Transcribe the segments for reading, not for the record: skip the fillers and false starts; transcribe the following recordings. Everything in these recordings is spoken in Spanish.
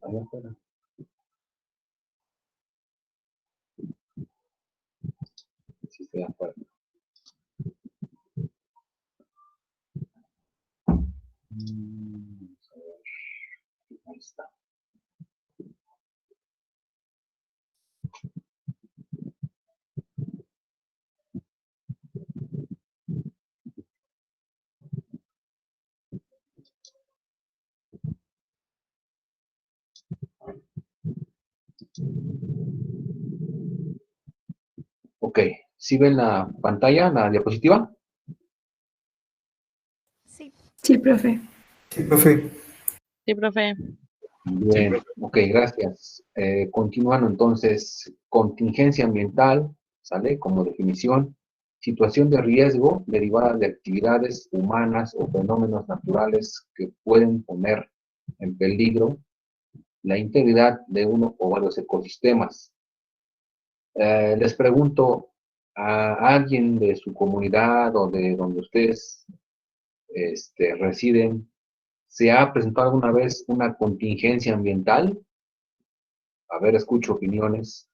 Allá afuera. Sí, estoy afuera. Vamos a ver. Ahí está. Ok, ¿sí ven la pantalla, la diapositiva? Sí. Sí, profe. Sí, profe. Sí, profe. Bien, ok, gracias. Continuando entonces, contingencia ambiental, ¿sale? Como definición, situación de riesgo derivada de actividades humanas o fenómenos naturales que pueden poner en peligro la integridad de uno o varios ecosistemas. Les pregunto a alguien de su comunidad o de donde ustedes residen, ¿se ha presentado alguna vez una contingencia ambiental? A ver, escucho opiniones.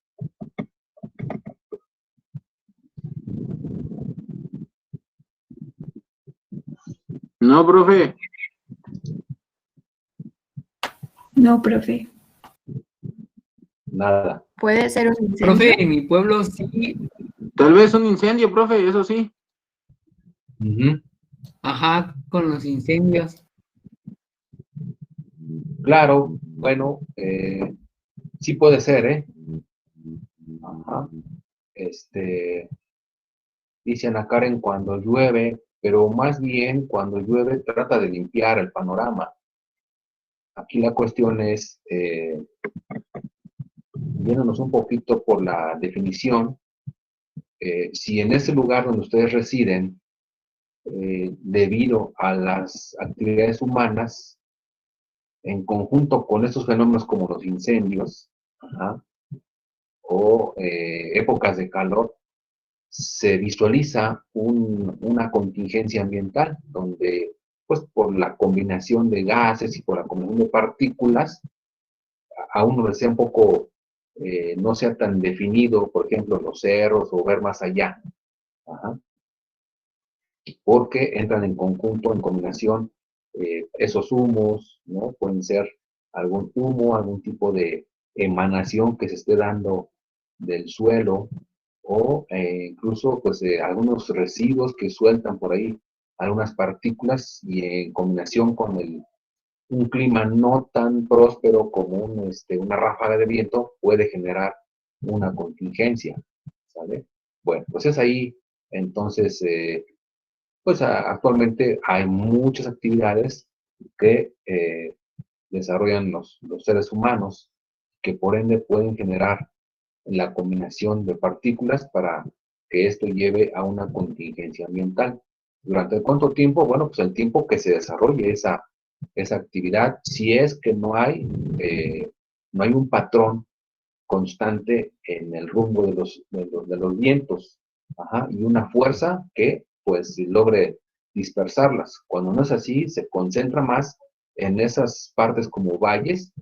No, profe. No, profe. Nada. ¿Puede ser un incendio? Profe, en mi pueblo sí. Tal vez un incendio, profe, eso sí. Ujú. Ajá, con los incendios. Claro, bueno, sí puede ser, ¿eh? Ajá. Dice Ana Karen cuando llueve, pero más bien cuando llueve trata de limpiar el panorama. Aquí la cuestión es, viéndonos un poquito por la definición, si en ese lugar donde ustedes residen, debido a las actividades humanas, en conjunto con estos fenómenos como los incendios, ajá, o épocas de calor, se visualiza una contingencia ambiental donde, pues por la combinación de gases y por la combinación de partículas, aún no sea un poco, no sea tan definido, por ejemplo, los cerros o ver más allá. Ajá. Porque entran en conjunto, en combinación, esos humos, ¿no? Pueden ser algún humo, algún tipo de emanación que se esté dando del suelo, o incluso pues algunos residuos que sueltan por ahí algunas partículas y en combinación con un clima no tan próspero como una ráfaga de viento puede generar una contingencia, ¿sale? Bueno, pues es ahí entonces pues actualmente hay muchas actividades que desarrollan los seres humanos, que por ende pueden generar la combinación de partículas para que esto lleve a una contingencia ambiental. ¿Durante cuánto tiempo? Bueno, pues el tiempo que se desarrolle esa actividad, si es que no hay un patrón constante en el rumbo de los vientos, ajá, y una fuerza que pues logre dispersarlas. Cuando no es así, se concentra más en esas partes como valles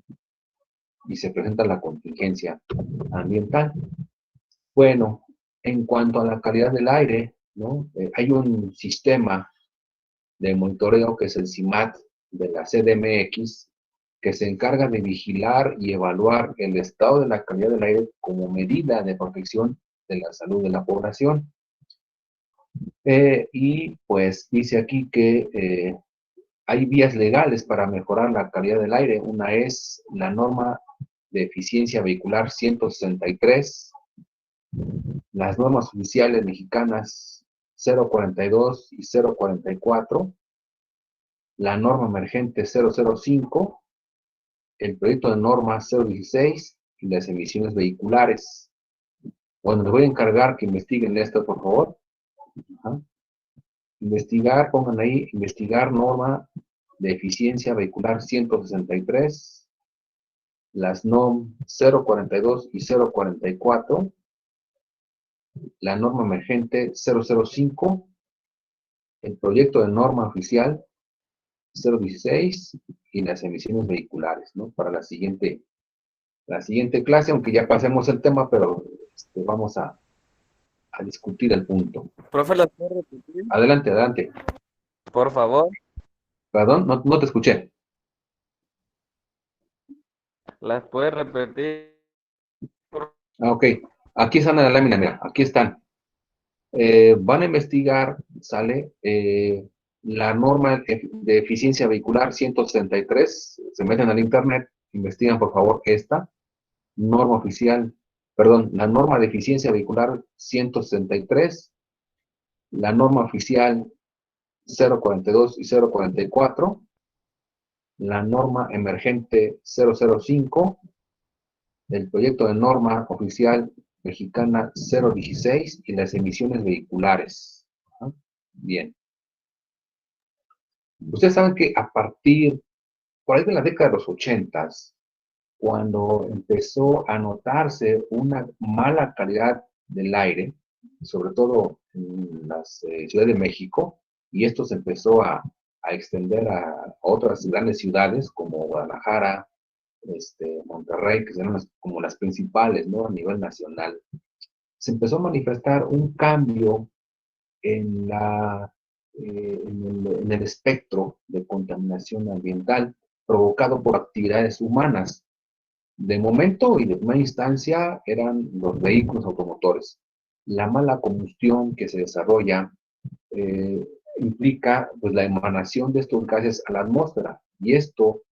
y se presenta la contingencia ambiental. Bueno, en cuanto a la calidad del aire, ¿no? Hay un sistema de monitoreo que es el CIMAT de la CDMX, que se encarga de vigilar y evaluar el estado de la calidad del aire como medida de protección de la salud de la población. Y pues dice aquí que hay vías legales para mejorar la calidad del aire. Una es la norma de eficiencia vehicular 163, las normas oficiales mexicanas 042 y 044, la norma emergente 005, el proyecto de norma 016 y las emisiones vehiculares. Bueno, les voy a encargar que investiguen esto, por favor. Ajá. Investigar, pongan ahí, investigar norma de eficiencia vehicular 163, las NOM 042 y 044, la norma emergente 005, el proyecto de norma oficial 016 y las emisiones vehiculares, ¿no? Para la siguiente clase, aunque ya pasemos el tema, pero vamos a discutir el punto. Profe, ¿las puede repetir? Adelante, adelante. Por favor, Perdón, no te escuché. ¿las puede repetir? Ok, aquí están en la lámina, mira, aquí están. Van a investigar, sale, la norma de eficiencia vehicular 163, se meten al internet, investigan por favor esta norma oficial, perdón, la norma de eficiencia vehicular 163, la norma oficial 042 y 044, la norma emergente 005, el proyecto de norma oficial mexicana 016 y las emisiones vehiculares. ¿Ah? Bien. Ustedes saben que a partir, por ahí de la década de los 80, cuando empezó a notarse una mala calidad del aire, sobre todo en las Ciudad de México, y esto se empezó a extender a otras grandes ciudades como Guadalajara, Monterrey, que eran como las principales, ¿no? A nivel nacional. Se empezó a manifestar un cambio en, en el espectro de contaminación ambiental provocado por actividades humanas. De momento y de primera instancia eran los vehículos automotores. La mala combustión que se desarrolla implica pues, la emanación de estos gases a la atmósfera. Y esto,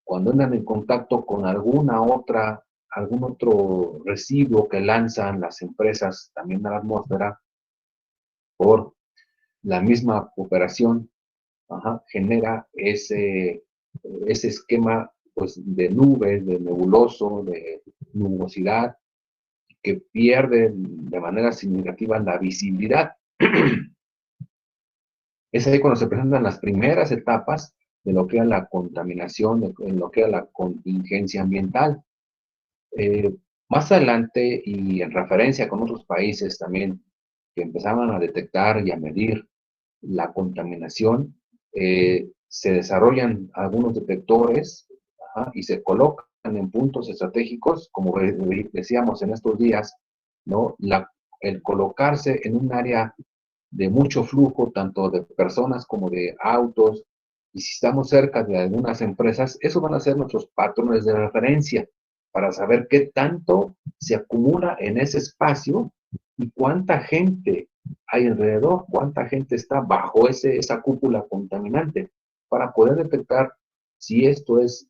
cuando entran en contacto con algún otro residuo que lanzan las empresas también a la atmósfera, por la misma operación, genera ese esquema pues, de nubes, de nebuloso, de nubosidad, que pierde de manera significativa la visibilidad. Es ahí cuando se presentan las primeras etapas de lo que era la contaminación, de lo que era la contingencia ambiental. Más adelante, y en referencia con otros países también, que empezaban a detectar y a medir la contaminación, se desarrollan algunos detectores y se colocan en puntos estratégicos, como decíamos en estos días, ¿no? El colocarse en un área de mucho flujo, tanto de personas como de autos, y si estamos cerca de algunas empresas, esos van a ser nuestros patrones de referencia para saber qué tanto se acumula en ese espacio y cuánta gente hay alrededor, cuánta gente está bajo esa cúpula contaminante, para poder detectar si esto es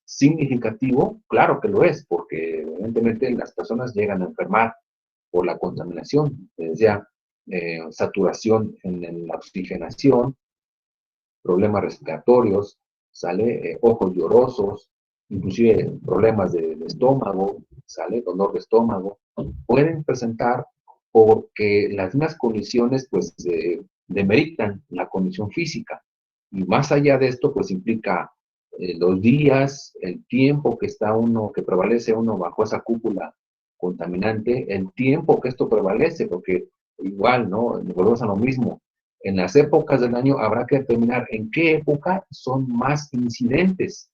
significativo. Claro que lo es, porque evidentemente las personas llegan a enfermar por la contaminación, ya saturación en la oxigenación, problemas respiratorios, sale ojos llorosos, inclusive problemas del estómago, sale dolor de estómago, pueden presentar porque las mismas condiciones pues demeritan la condición física. Y más allá de esto pues implica los días, el tiempo que prevalece uno bajo esa cúpula contaminante, el tiempo que esto prevalece, porque igual, ¿no? Volvemos a lo mismo. En las épocas del año habrá que determinar en qué época son más incidentes.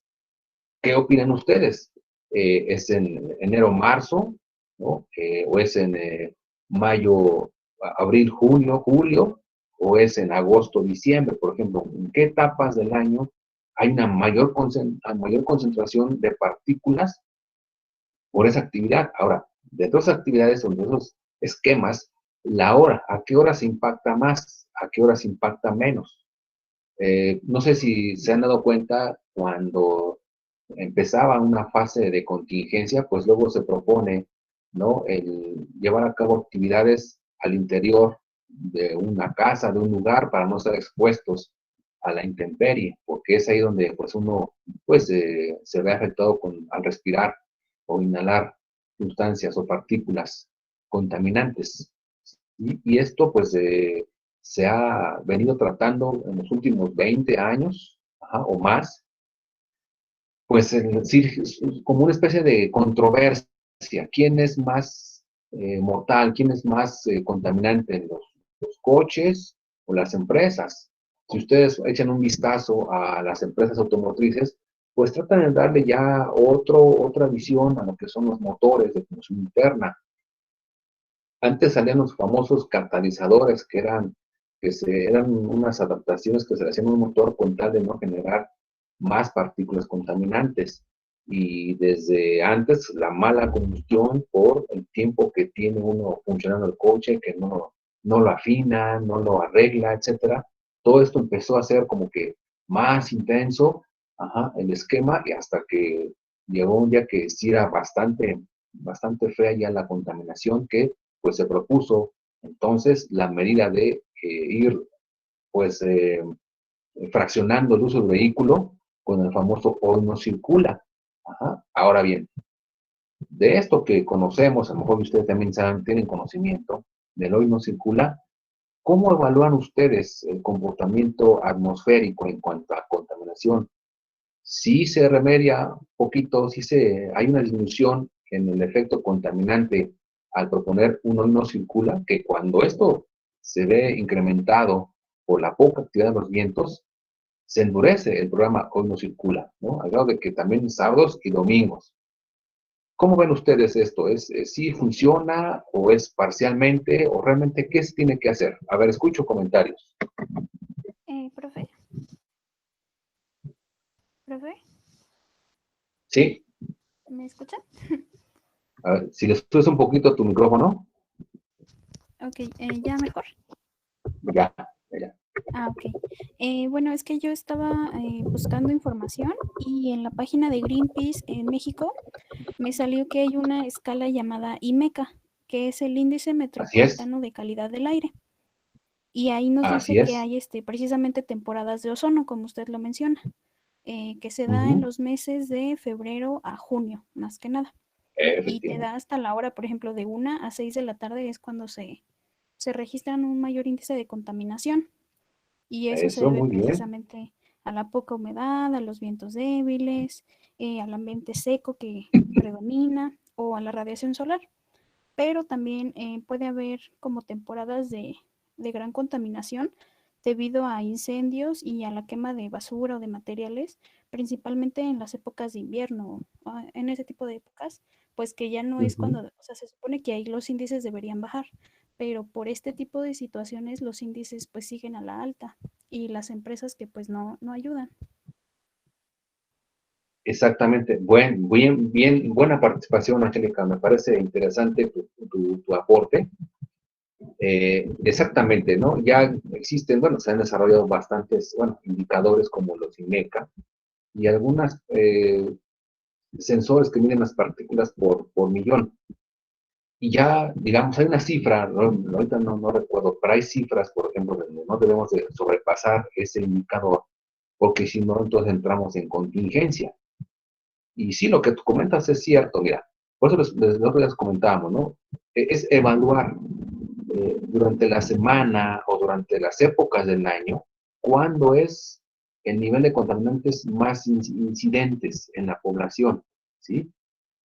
¿Qué opinan ustedes? ¿Es en enero, marzo? ¿No? ¿O es en mayo, abril, junio, julio? ¿O es en agosto, diciembre? Por ejemplo, ¿en qué etapas del año hay una mayor concentración de partículas por esa actividad? Ahora, de todas las actividades o de esos esquemas, la hora, ¿a qué hora se impacta más? ¿A qué hora se impacta menos? No sé si se han dado cuenta, cuando empezaba una fase de contingencia, pues luego se propone, ¿no? El llevar a cabo actividades al interior de una casa, de un lugar, para no ser expuestos a la intemperie, porque es ahí donde pues uno pues, se ve afectado al respirar o inhalar sustancias o partículas contaminantes. Y esto pues se ha venido tratando en los últimos 20 años o más, pues es decir, como una especie de controversia. ¿Quién es más mortal? ¿Quién es más contaminante? ¿Los coches o las empresas? Si ustedes echan un vistazo a las empresas automotrices, pues tratan de darle ya otra visión a lo que son los motores de combustión interna. Antes salían los famosos catalizadores, eran unas adaptaciones que se le hacían a un motor con tal de no generar más partículas contaminantes. Y desde antes, la mala combustión por el tiempo que tiene uno funcionando el coche, que no lo afina, no lo arregla, etcétera. Todo esto empezó a ser como que más intenso, el esquema, y hasta que llegó un día que sí era bastante fea ya la contaminación, que pues se propuso entonces la medida de ir pues fraccionando el uso del vehículo con el famoso hoy no circula. Ahora bien, de esto que conocemos, a lo mejor ustedes también saben, tienen conocimiento del hoy no circula, ¿cómo evalúan ustedes el comportamiento atmosférico en cuanto a contaminación? Si se remedia un poquito, hay una disminución en el efecto contaminante al proponer un hoy no circula, que cuando esto se ve incrementado por la poca actividad de los vientos, se endurece el programa hoy no circula, ¿no? Al grado de que también sábados y domingos. ¿Cómo ven ustedes esto? ¿Sí funciona o es parcialmente o realmente qué se tiene que hacer? A ver, escucho comentarios. Profe. ¿Profe? Sí. ¿Me escucha? A ver, si le subes un poquito tu micrófono. Ok, ¿ya mejor? Ya. Ah, ok. Bueno, es que yo estaba buscando información y en la página de Greenpeace en México me salió que hay una escala llamada IMECA, que es el Índice Metropolitano de Calidad del Aire. Y ahí nos dice que hay precisamente temporadas de ozono, como usted lo menciona, que se da en los meses de febrero a junio, más que nada. Y te da hasta la hora, por ejemplo, de 1 a 6 de la tarde es cuando se registran un mayor índice de contaminación. Y eso se debe precisamente a la poca humedad, a los vientos débiles, al ambiente seco que predomina o a la radiación solar. Pero también puede haber como temporadas de gran contaminación debido a incendios y a la quema de basura o de materiales, principalmente en las épocas de invierno, en ese tipo de épocas, pues que ya no es cuando, o sea, se supone que ahí los índices deberían bajar, pero por este tipo de situaciones los índices pues siguen a la alta y las empresas que pues no ayudan. Exactamente. Buena participación, Angélica. Me parece interesante tu aporte. Exactamente, ¿no? Ya existen, se han desarrollado bastantes, indicadores como los IMECA y algunas sensores que miden las partículas por millón. Y ya, digamos, hay una cifra, ahorita no recuerdo, pero hay cifras, por ejemplo, donde no debemos de sobrepasar ese indicador, porque si no, entonces entramos en contingencia. Y sí, lo que tú comentas es cierto, mira, por eso nosotros les comentábamos, ¿no? Es evaluar durante la semana o durante las épocas del año cuándo es el nivel de contaminantes más incidentes en la población, ¿sí?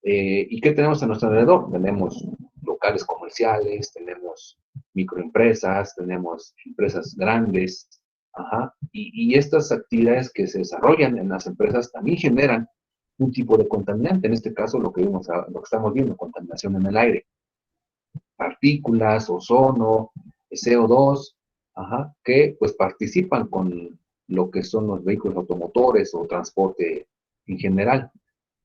¿Y qué tenemos a nuestro alrededor? Tenemos locales comerciales, tenemos microempresas, tenemos empresas grandes, y estas actividades que se desarrollan en las empresas también generan un tipo de contaminante, en este caso lo que estamos viendo, contaminación en el aire, partículas, ozono, CO2, que pues participan con lo que son los vehículos automotores o transporte en general.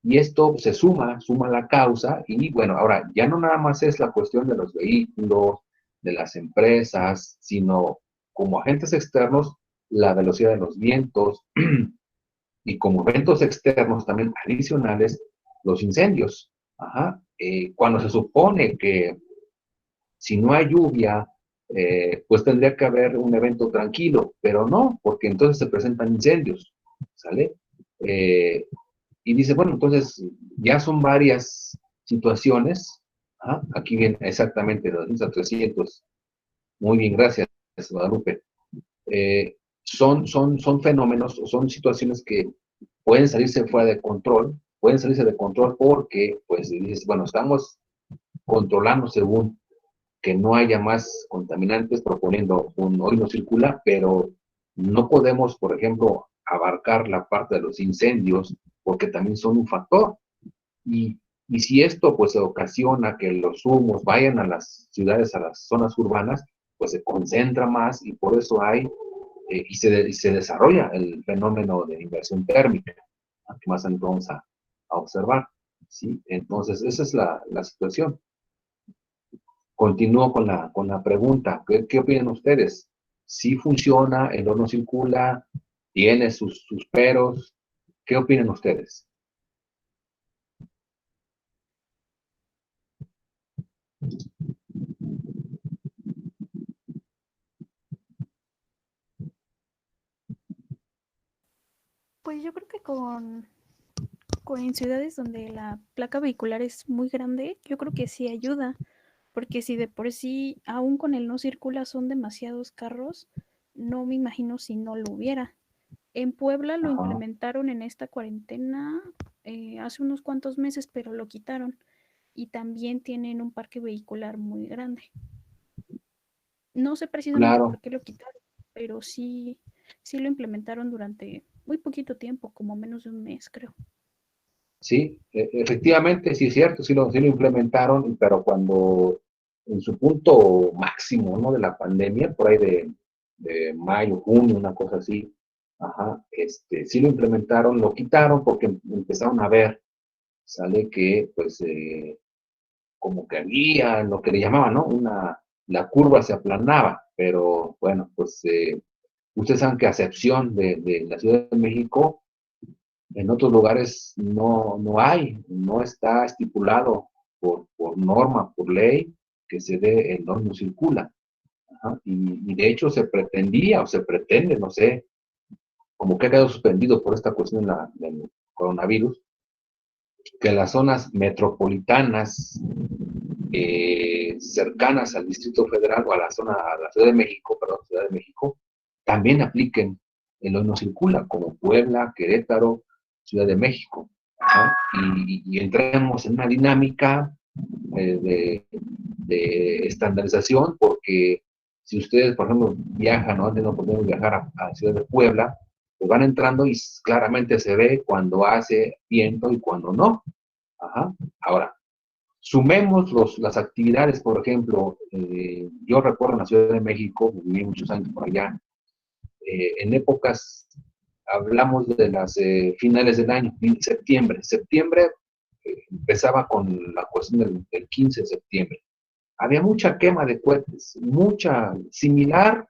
Y esto se suma a la causa y bueno, ahora ya no nada más es la cuestión de los vehículos, de las empresas, sino como agentes externos, la velocidad de los vientos y como eventos externos también adicionales, los incendios. Cuando se supone que si no hay lluvia, pues tendría que haber un evento tranquilo, pero no, porque entonces se presentan incendios, ¿sale? Y dice, bueno, entonces ya son varias situaciones. Aquí viene exactamente de 200 a 300. Muy bien, gracias, Guadalupe. Son fenómenos, son situaciones que pueden salirse fuera de control, porque, pues, dices, bueno, estamos controlando según que no haya más contaminantes, proponiendo un hoy no circula, pero No podemos, por ejemplo, abarcar la parte de los incendios, porque también son un factor. Y si esto pues ocasiona que los humos vayan a las ciudades, a las zonas urbanas, pues se concentra más y por eso hay, y se desarrolla el fenómeno de inversión térmica, que más adelante vamos a observar, ¿sí? Entonces, esa es la situación. Continúo con la pregunta. ¿Qué opinan ustedes? ¿Sí funciona, el horno circula, tiene sus peros? ¿Qué opinan ustedes? Pues yo creo que en ciudades donde la placa vehicular es muy grande, yo creo que sí ayuda, porque si de por sí, aún con el no circula, son demasiados carros, no me imagino si no lo hubiera. En Puebla lo Ajá. implementaron en esta cuarentena hace unos cuantos meses, pero lo quitaron. Y también tienen un parque vehicular muy grande. No sé precisamente Claro. por qué lo quitaron, pero sí lo implementaron durante muy poquito tiempo, como menos de un mes, creo. Sí, efectivamente, sí es cierto, sí lo implementaron, pero cuando en su punto máximo, ¿no? De la pandemia, por ahí de mayo, junio, una cosa así, ajá, sí lo implementaron, lo quitaron porque empezaron a ver, sale que, pues, como que había lo que le llamaban, ¿no? La curva se aplanaba, pero bueno, pues, ustedes saben que a excepción de la Ciudad de México, en otros lugares no hay, no está estipulado por norma, por ley, que se dé el horno circula. Ajá. Y de hecho se pretendía o se pretende, no sé, como que ha quedado suspendido por esta cuestión del coronavirus, que las zonas metropolitanas cercanas al Distrito Federal o a la Ciudad de México, perdón, Ciudad de México, también apliquen el horno circula, como Puebla, Querétaro, Ciudad de México. ¿No? Y entremos en una dinámica de estandarización, porque si ustedes, por ejemplo, viajan o han tenido oportunidad de viajar a Ciudad de Puebla, pues van entrando y claramente se ve cuando hace viento y cuando no. Ajá. Ahora, sumemos las actividades, por ejemplo, yo recuerdo en la Ciudad de México, viví muchos años por allá, en épocas, hablamos de las finales del año, septiembre. Septiembre empezaba con la cuestión del 15 de septiembre. Había mucha quema de cohetes, mucha, similar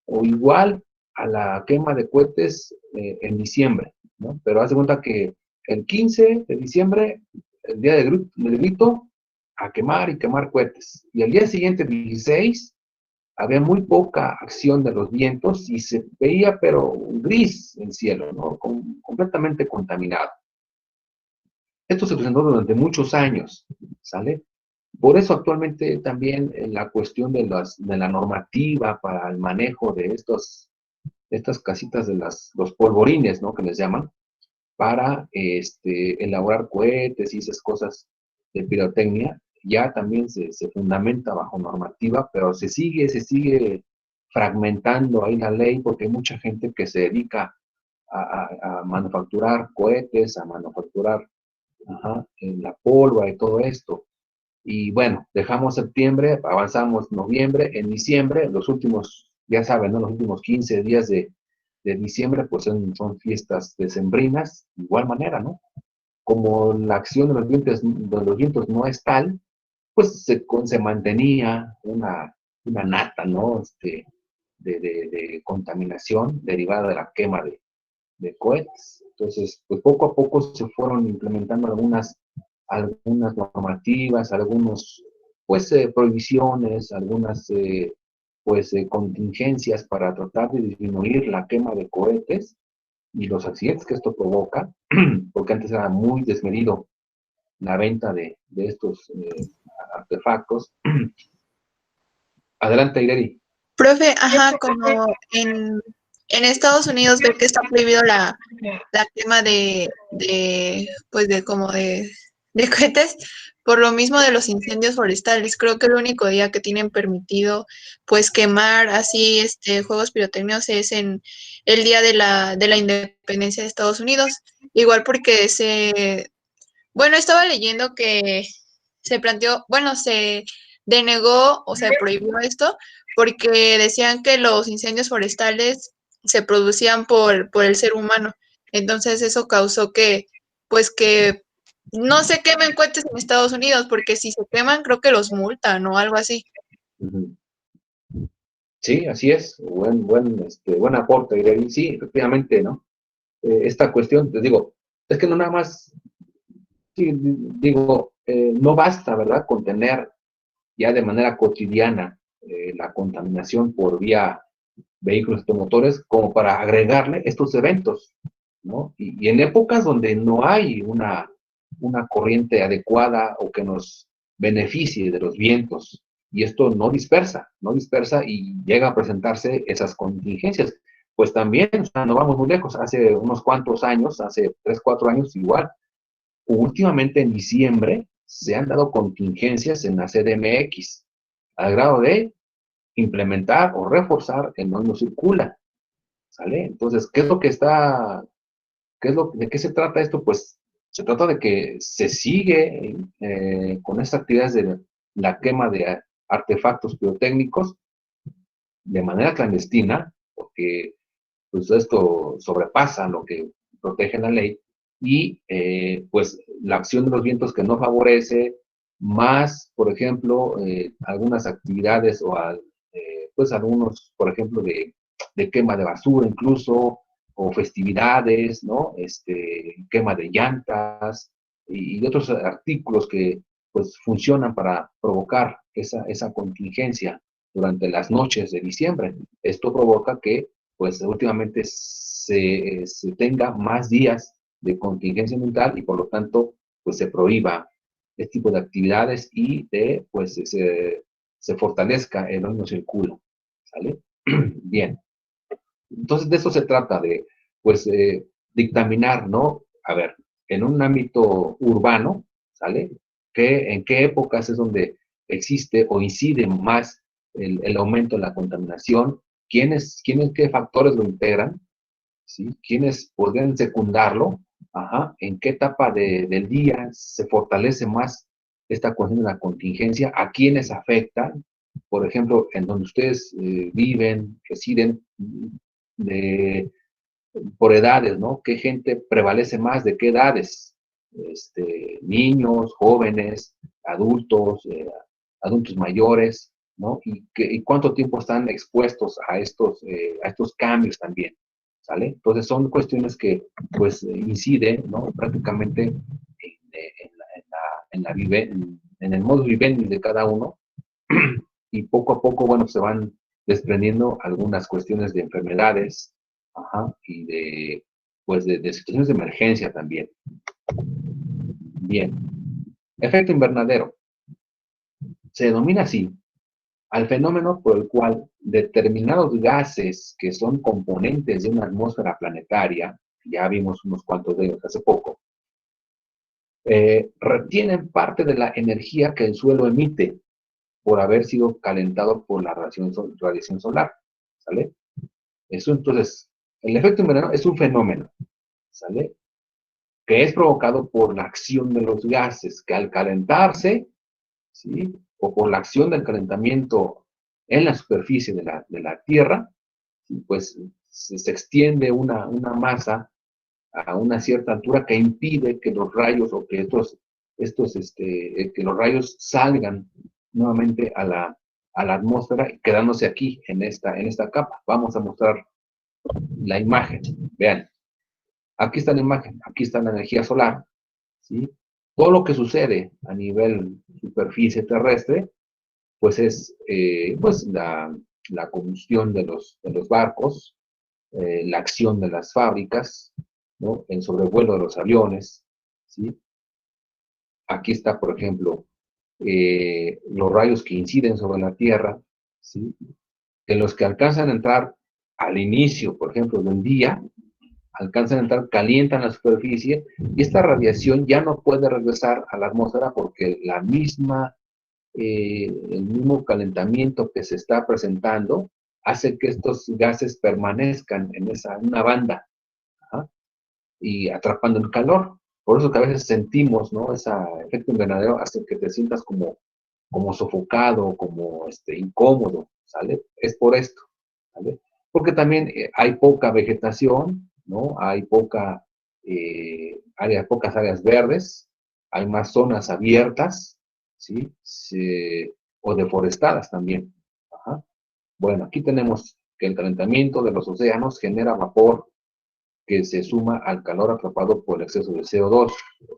o igual a la quema de cohetes en diciembre, ¿no? Pero haz de cuenta que el 15 de diciembre, el día del grito, a quemar y quemar cohetes. Y al día siguiente, 16, había muy poca acción de los vientos y se veía, pero gris el cielo, ¿no? Completamente contaminado. Esto se presentó durante muchos años, ¿sale? Por eso actualmente también la cuestión de la normativa para el manejo de estas casitas de los polvorines, ¿no? Que les llaman, para elaborar cohetes y esas cosas de pirotecnia, ya también se fundamenta bajo normativa, pero se sigue fragmentando ahí la ley porque hay mucha gente que se dedica a manufacturar cohetes, a manufacturar la pólvora y todo esto. Y bueno, dejamos septiembre, avanzamos noviembre, en diciembre, los últimos, ya saben, ¿no? Los últimos 15 días de diciembre, pues son fiestas decembrinas, de igual manera, ¿no? Como la acción de los vientos no es tal, pues se mantenía una nata, ¿no? De contaminación derivada de la quema de cohetes. Entonces, pues poco a poco se fueron implementando algunas normativas, algunos, pues, prohibiciones, algunas, contingencias para tratar de disminuir la quema de cohetes y los accidentes que esto provoca, porque antes era muy desmedido la venta de estos artefactos. Adelante, Ireri. Profe, ajá, como en Estados Unidos ve que está prohibido la quema pues de como de cohetes, por lo mismo de los incendios forestales. Creo que el único día que tienen permitido pues quemar así juegos pirotécnicos es en el día de la independencia de Estados Unidos. Igual porque bueno, estaba leyendo que se planteó, bueno, se denegó o se prohibió esto porque decían que los incendios forestales se producían por el ser humano. Entonces eso causó pues que no se quemen cohetes en Estados Unidos, porque si se queman creo que los multan o algo así. Ujú. Sí, así es. Buen aporte, Irene. Sí, efectivamente, ¿no? Esta cuestión, te digo, es que no nada más, sí, digo, no basta, ¿verdad?, con tener ya de manera cotidiana la contaminación por vía vehículos automotores como para agregarle estos eventos, ¿no? Y en épocas donde no hay una corriente adecuada o que nos beneficie de los vientos, y esto no dispersa y llega a presentarse esas contingencias. Pues también, o sea, no vamos muy lejos, hace unos cuantos años, hace 3, 4 años igual, últimamente en diciembre se han dado contingencias en la CDMX, al grado de implementar o reforzar el no circula, ¿sale? Entonces, ¿de qué se trata esto? Pues se trata de que se sigue con estas actividades de la quema de artefactos pirotécnicos de manera clandestina, porque pues esto sobrepasa lo que protege la ley, y pues la acción de los vientos que no favorece, más, por ejemplo, algunas actividades pues algunos, por ejemplo, de quema de basura incluso, o festividades, ¿no? Quema de llantas y otros artículos que pues funcionan para provocar esa contingencia durante las noches de diciembre. Esto provoca que pues últimamente se tenga más días de contingencia ambiental y por lo tanto pues se prohíba este tipo de actividades y pues se fortalezca el hoy no circula, ¿sale? Bien. Entonces de eso se trata, de pues dictaminar, ¿no? A ver, en un ámbito urbano, ¿sale? ¿En qué épocas es donde existe o incide más el aumento de la contaminación? ¿Qué factores lo integran? ¿Sí? ¿Quiénes podrían secundarlo? Ajá. ¿En qué etapa del día se fortalece más esta cuestión de la contingencia? ¿A quiénes afectan? Por ejemplo, en donde ustedes viven, residen, de, por edades, ¿no? ¿Qué gente prevalece más? ¿De qué edades? Niños, jóvenes, adultos, adultos mayores, ¿no? Y cuánto tiempo están expuestos a estos cambios también, ¿sale? Entonces son cuestiones que pues inciden, ¿no? Prácticamente en el modo vivendi de cada uno, y poco a poco, bueno, se van desprendiendo algunas cuestiones de enfermedades, ajá, y de situaciones de emergencia también. Bien. Efecto invernadero. Se denomina así al fenómeno por el cual determinados gases que son componentes de una atmósfera planetaria, ya vimos unos cuantos de ellos hace poco, retienen parte de la energía que el suelo emite por haber sido calentado por la radiación solar, ¿sale? Eso entonces, el efecto invernadero es un fenómeno, ¿sale? Que es provocado por la acción de los gases, que al calentarse, ¿sí? O por la acción del calentamiento en la superficie de la Tierra, pues se extiende una masa a una cierta altura que impide que los rayos o que que los rayos salgan nuevamente a la atmósfera, quedándose aquí en esta capa. Vamos a mostrar la imagen. Vean, aquí está la imagen, aquí está la energía solar, ¿sí? Todo lo que sucede a nivel superficie terrestre, pues es pues la combustión de los barcos, la acción de las fábricas, ¿no? El sobrevuelo de los aviones, ¿sí? Aquí está, por ejemplo, los rayos que inciden sobre la Tierra, ¿sí? En los que alcanzan a entrar al inicio, por ejemplo, del día, alcanzan a entrar, calientan la superficie y esta radiación ya no puede regresar a la atmósfera porque el mismo calentamiento que se está presentando hace que estos gases permanezcan en una banda, ¿ah? Y atrapando el calor. Por eso que a veces sentimos, ¿no? Ese efecto invernadero hace que te sientas como sofocado, como incómodo, ¿sale? Es por esto, ¿sale? Porque también hay poca vegetación, ¿no? Hay pocas áreas verdes, hay más zonas abiertas, ¿sí? O deforestadas también. Ajá. Bueno, aquí tenemos que el calentamiento de los océanos genera vapor que se suma al calor atrapado por el exceso de CO2,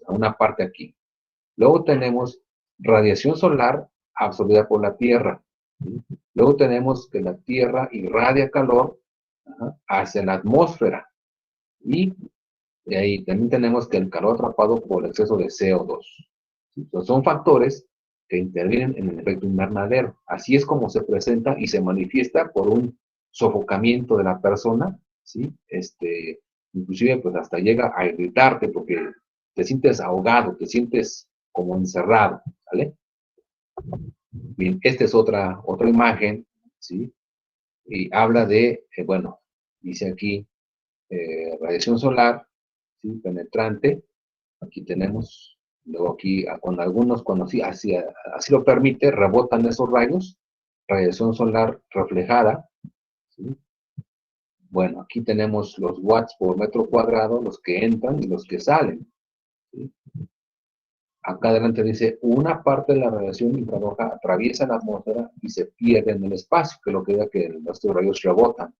a una parte aquí. Luego tenemos radiación solar absorbida por la Tierra. ¿Sí? Luego tenemos que la Tierra irradia calor hacia la atmósfera. Y de ahí también tenemos que el calor atrapado por el exceso de CO2. ¿Sí? Entonces son factores que intervienen en el efecto invernadero. Así es como se presenta y se manifiesta por un sofocamiento de la persona, ¿sí? Inclusive pues hasta llega a irritarte porque te sientes ahogado, te sientes como encerrado, ¿vale? Bien, esta es otra imagen, ¿sí? Y habla de, bueno, dice aquí, radiación solar, ¿sí? Penetrante. Aquí tenemos, luego aquí, cuando así lo permite, rebotan esos rayos, radiación solar reflejada, ¿sí? Bueno, aquí tenemos los watts por metro cuadrado, los que entran y los que salen, ¿sí? Acá adelante dice, una parte de la radiación infrarroja atraviesa la atmósfera y se pierde en el espacio, que es lo que da que nuestros rayos rebotan.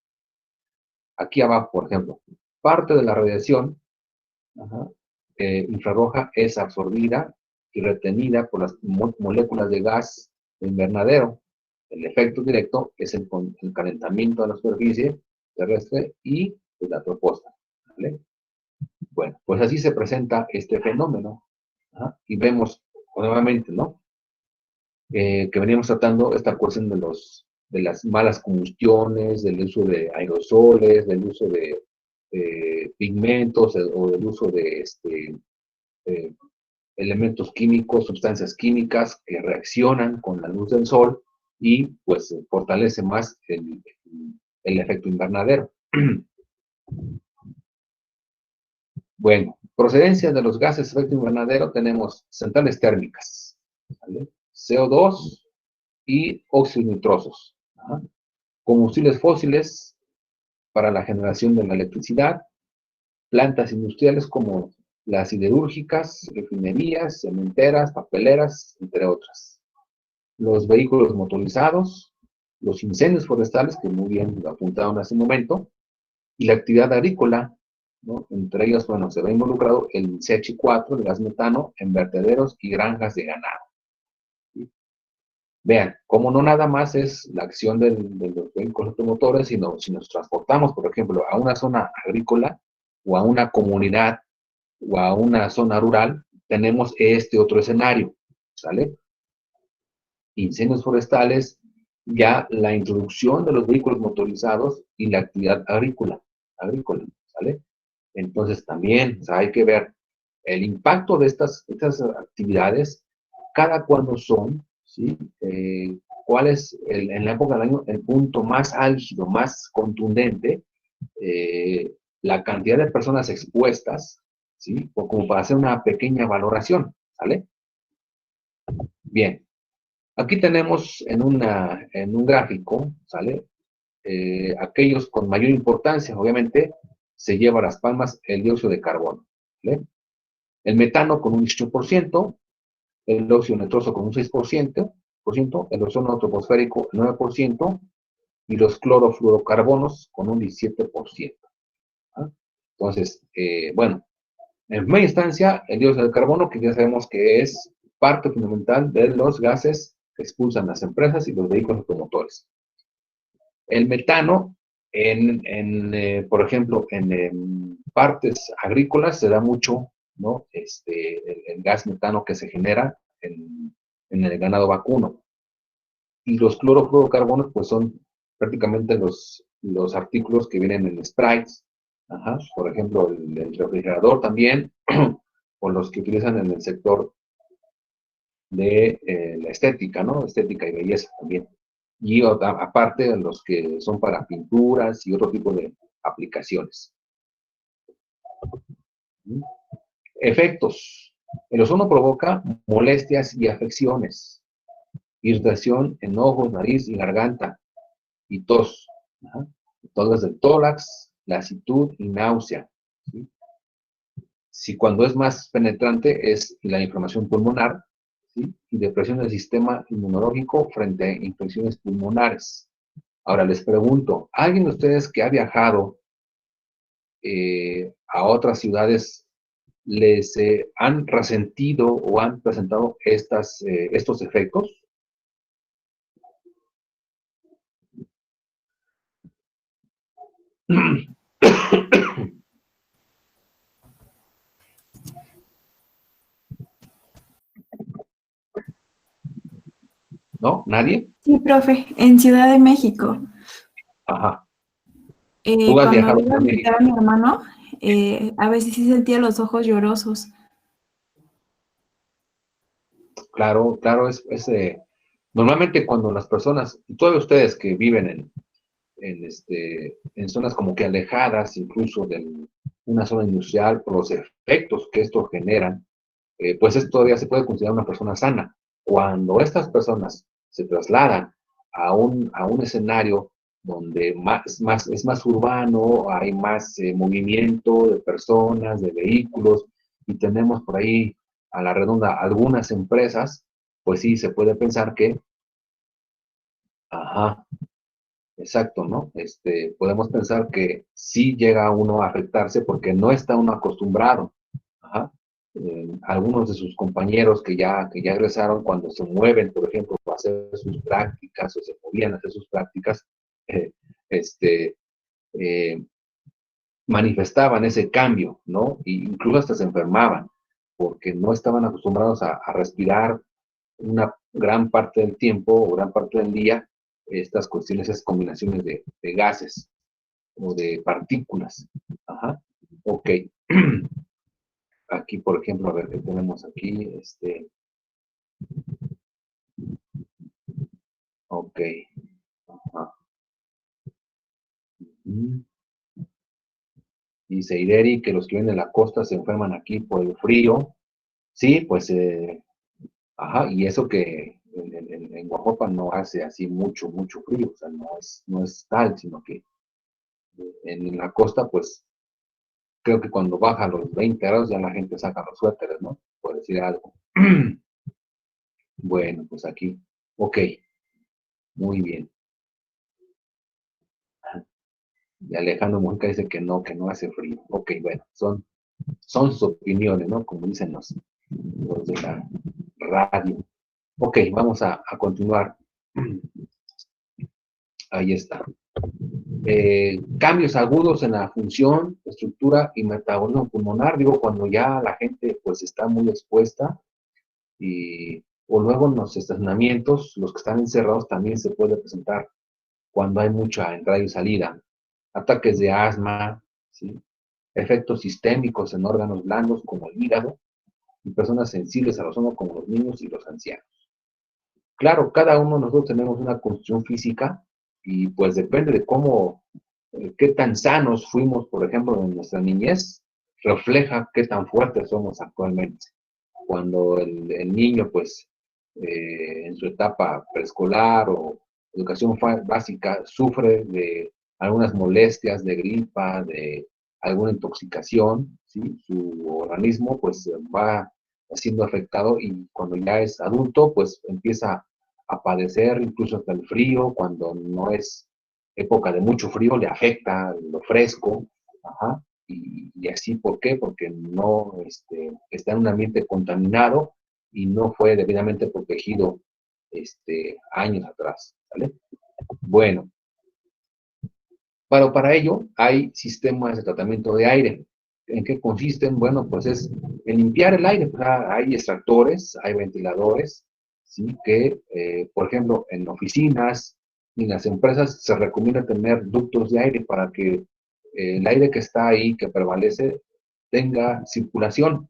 Aquí abajo, por ejemplo, parte de la radiación infrarroja es absorbida y retenida por las moléculas de gas de invernadero. El efecto directo es el calentamiento de la superficie terrestre y de la troposfera, ¿vale? Bueno, pues así se presenta este fenómeno. Y vemos nuevamente, ¿no? Que veníamos tratando esta cuestión de las malas combustiones, del uso de aerosoles, del uso de pigmentos o del uso de elementos químicos, sustancias químicas que reaccionan con la luz del sol y pues fortalece más el efecto invernadero. Bueno, procedencia de los gases de efecto invernadero tenemos centrales térmicas, ¿vale? CO2 y óxidos nitrosos. Combustibles fósiles para la generación de la electricidad, plantas industriales como las siderúrgicas, refinerías, cementeras, papeleras, entre otras. Los vehículos motorizados, los incendios forestales, que muy bien lo apuntaron hace un momento, y la actividad agrícola, ¿no? Entre ellos, bueno, se ve involucrado el CH4, el gas metano, en vertederos y granjas de ganado. ¿Sí? Vean, como no nada más es la acción de los vehículos automotores, sino si nos transportamos, por ejemplo, a una zona agrícola o a una comunidad o a una zona rural, tenemos este otro escenario, ¿sale? Incendios forestales, ya la introducción de los vehículos motorizados y la actividad agrícola, ¿sale? Entonces también, o sea, hay que ver el impacto de estas actividades, cada cuándo son, ¿sí? Cuál es, en la época del año, el punto más álgido, más contundente, la cantidad de personas expuestas, ¿sí? O como para hacer una pequeña valoración, ¿sale? Bien, aquí tenemos en un gráfico, ¿sale? Aquellos con mayor importancia, obviamente, se lleva a las palmas el dióxido de carbono, ¿vale? El metano con un 18%, el óxido nitroso con un 6%, el ozono troposférico 9%, y los clorofluorocarbonos con un 17%. ¿Ah? Entonces, bueno, en primera instancia, el dióxido de carbono, que ya sabemos que es parte fundamental de los gases que expulsan las empresas y los vehículos automotores. El metano, por ejemplo, en partes agrícolas se da mucho, ¿no? El gas metano que se genera en el ganado vacuno. Y los clorofluorocarbonos, pues son prácticamente los artículos que vienen en sprays, Ajá, por ejemplo, el refrigerador también, o los que utilizan en el sector de la estética, ¿no? Estética y belleza también. Y aparte, los que son para pinturas y otro tipo de aplicaciones. Efectos. El ozono provoca molestias y afecciones, irritación en ojos, nariz y garganta, y tos. Ajá. Tos del tórax, lasitud y náusea. ¿Sí? Si cuando es más penetrante es la inflamación pulmonar, ¿sí? Y depresión del sistema inmunológico frente a infecciones pulmonares. Ahora les pregunto, ¿alguien de ustedes que ha viajado a otras ciudades les han resentido o han presentado estos efectos? ¿No? ¿Nadie? Sí, profe, en Ciudad de México. Ajá. ¿Tú has Cuando viajado iba a a México? visitar a mi hermano, a veces sí sentía los ojos llorosos. Claro, claro, normalmente cuando las personas, todos ustedes que viven en zonas como que alejadas incluso de una zona industrial, por los efectos que esto generan, pues todavía se puede considerar una persona sana. Cuando estas personas se trasladan a un escenario donde es más urbano, hay más movimiento de personas, de vehículos, y tenemos por ahí a la redonda algunas empresas, pues sí, se puede pensar que, ajá, exacto, ¿no? Podemos pensar que sí llega uno a afectarse porque no está uno acostumbrado. Ajá. Algunos de sus compañeros que ya egresaron, cuando se mueven, por ejemplo, para hacer sus prácticas o se movían a hacer sus prácticas, eh, este, eh, manifestaban ese cambio, ¿no? E incluso hasta se enfermaban porque no estaban acostumbrados a respirar una gran parte del tiempo o gran parte del día estas cuestiones, esas combinaciones de gases o de partículas. Ajá. Ok. Aquí, por ejemplo, a ver qué tenemos aquí. Ok. Ajá. Dice Ideri que los que viven en la costa se enferman aquí por el frío. Sí, pues, ajá, y eso que en Oaxaca no hace así mucho, mucho frío, o sea, no es tal, sino que en la costa, pues, creo que cuando baja a los 20 grados ya la gente saca los suéteres, ¿no? Por decir algo. Bueno, pues aquí. Ok, muy bien. Y Alejandro Mujica dice que no hace frío. Ok, bueno, son sus opiniones, ¿no? Como dicen los de la radio. Ok, vamos a continuar. Ahí está. Cambios agudos en la función, estructura y metabolismo pulmonar, digo, cuando ya la gente pues está muy expuesta o luego en los estacionamientos, los que están encerrados también se puede presentar cuando hay mucha entrada y salida, ataques de asma, ¿sí? Efectos sistémicos en órganos blandos como el hígado y personas sensibles al ozono como los niños y los ancianos. Claro, cada uno de nosotros tenemos una constitución física y pues depende de qué tan sanos fuimos, por ejemplo, en nuestra niñez, refleja qué tan fuertes somos actualmente. Cuando el niño, pues, en su etapa preescolar o educación básica, sufre de algunas molestias de gripa, de alguna intoxicación, ¿sí? Su organismo, pues, va siendo afectado y cuando ya es adulto, pues, empieza a padecer incluso hasta el frío, cuando no es época de mucho frío, le afecta lo fresco, ajá, y así, ¿por qué? Porque no está en un ambiente contaminado y no fue debidamente protegido años atrás, ¿vale? Bueno, pero para ello hay sistemas de tratamiento de aire. ¿En qué consisten? Bueno, pues es en limpiar el aire. Pues hay extractores, hay ventiladores, ¿sí? Que, por ejemplo, en oficinas y en las empresas se recomienda tener ductos de aire para que el aire que está ahí, que prevalece, tenga circulación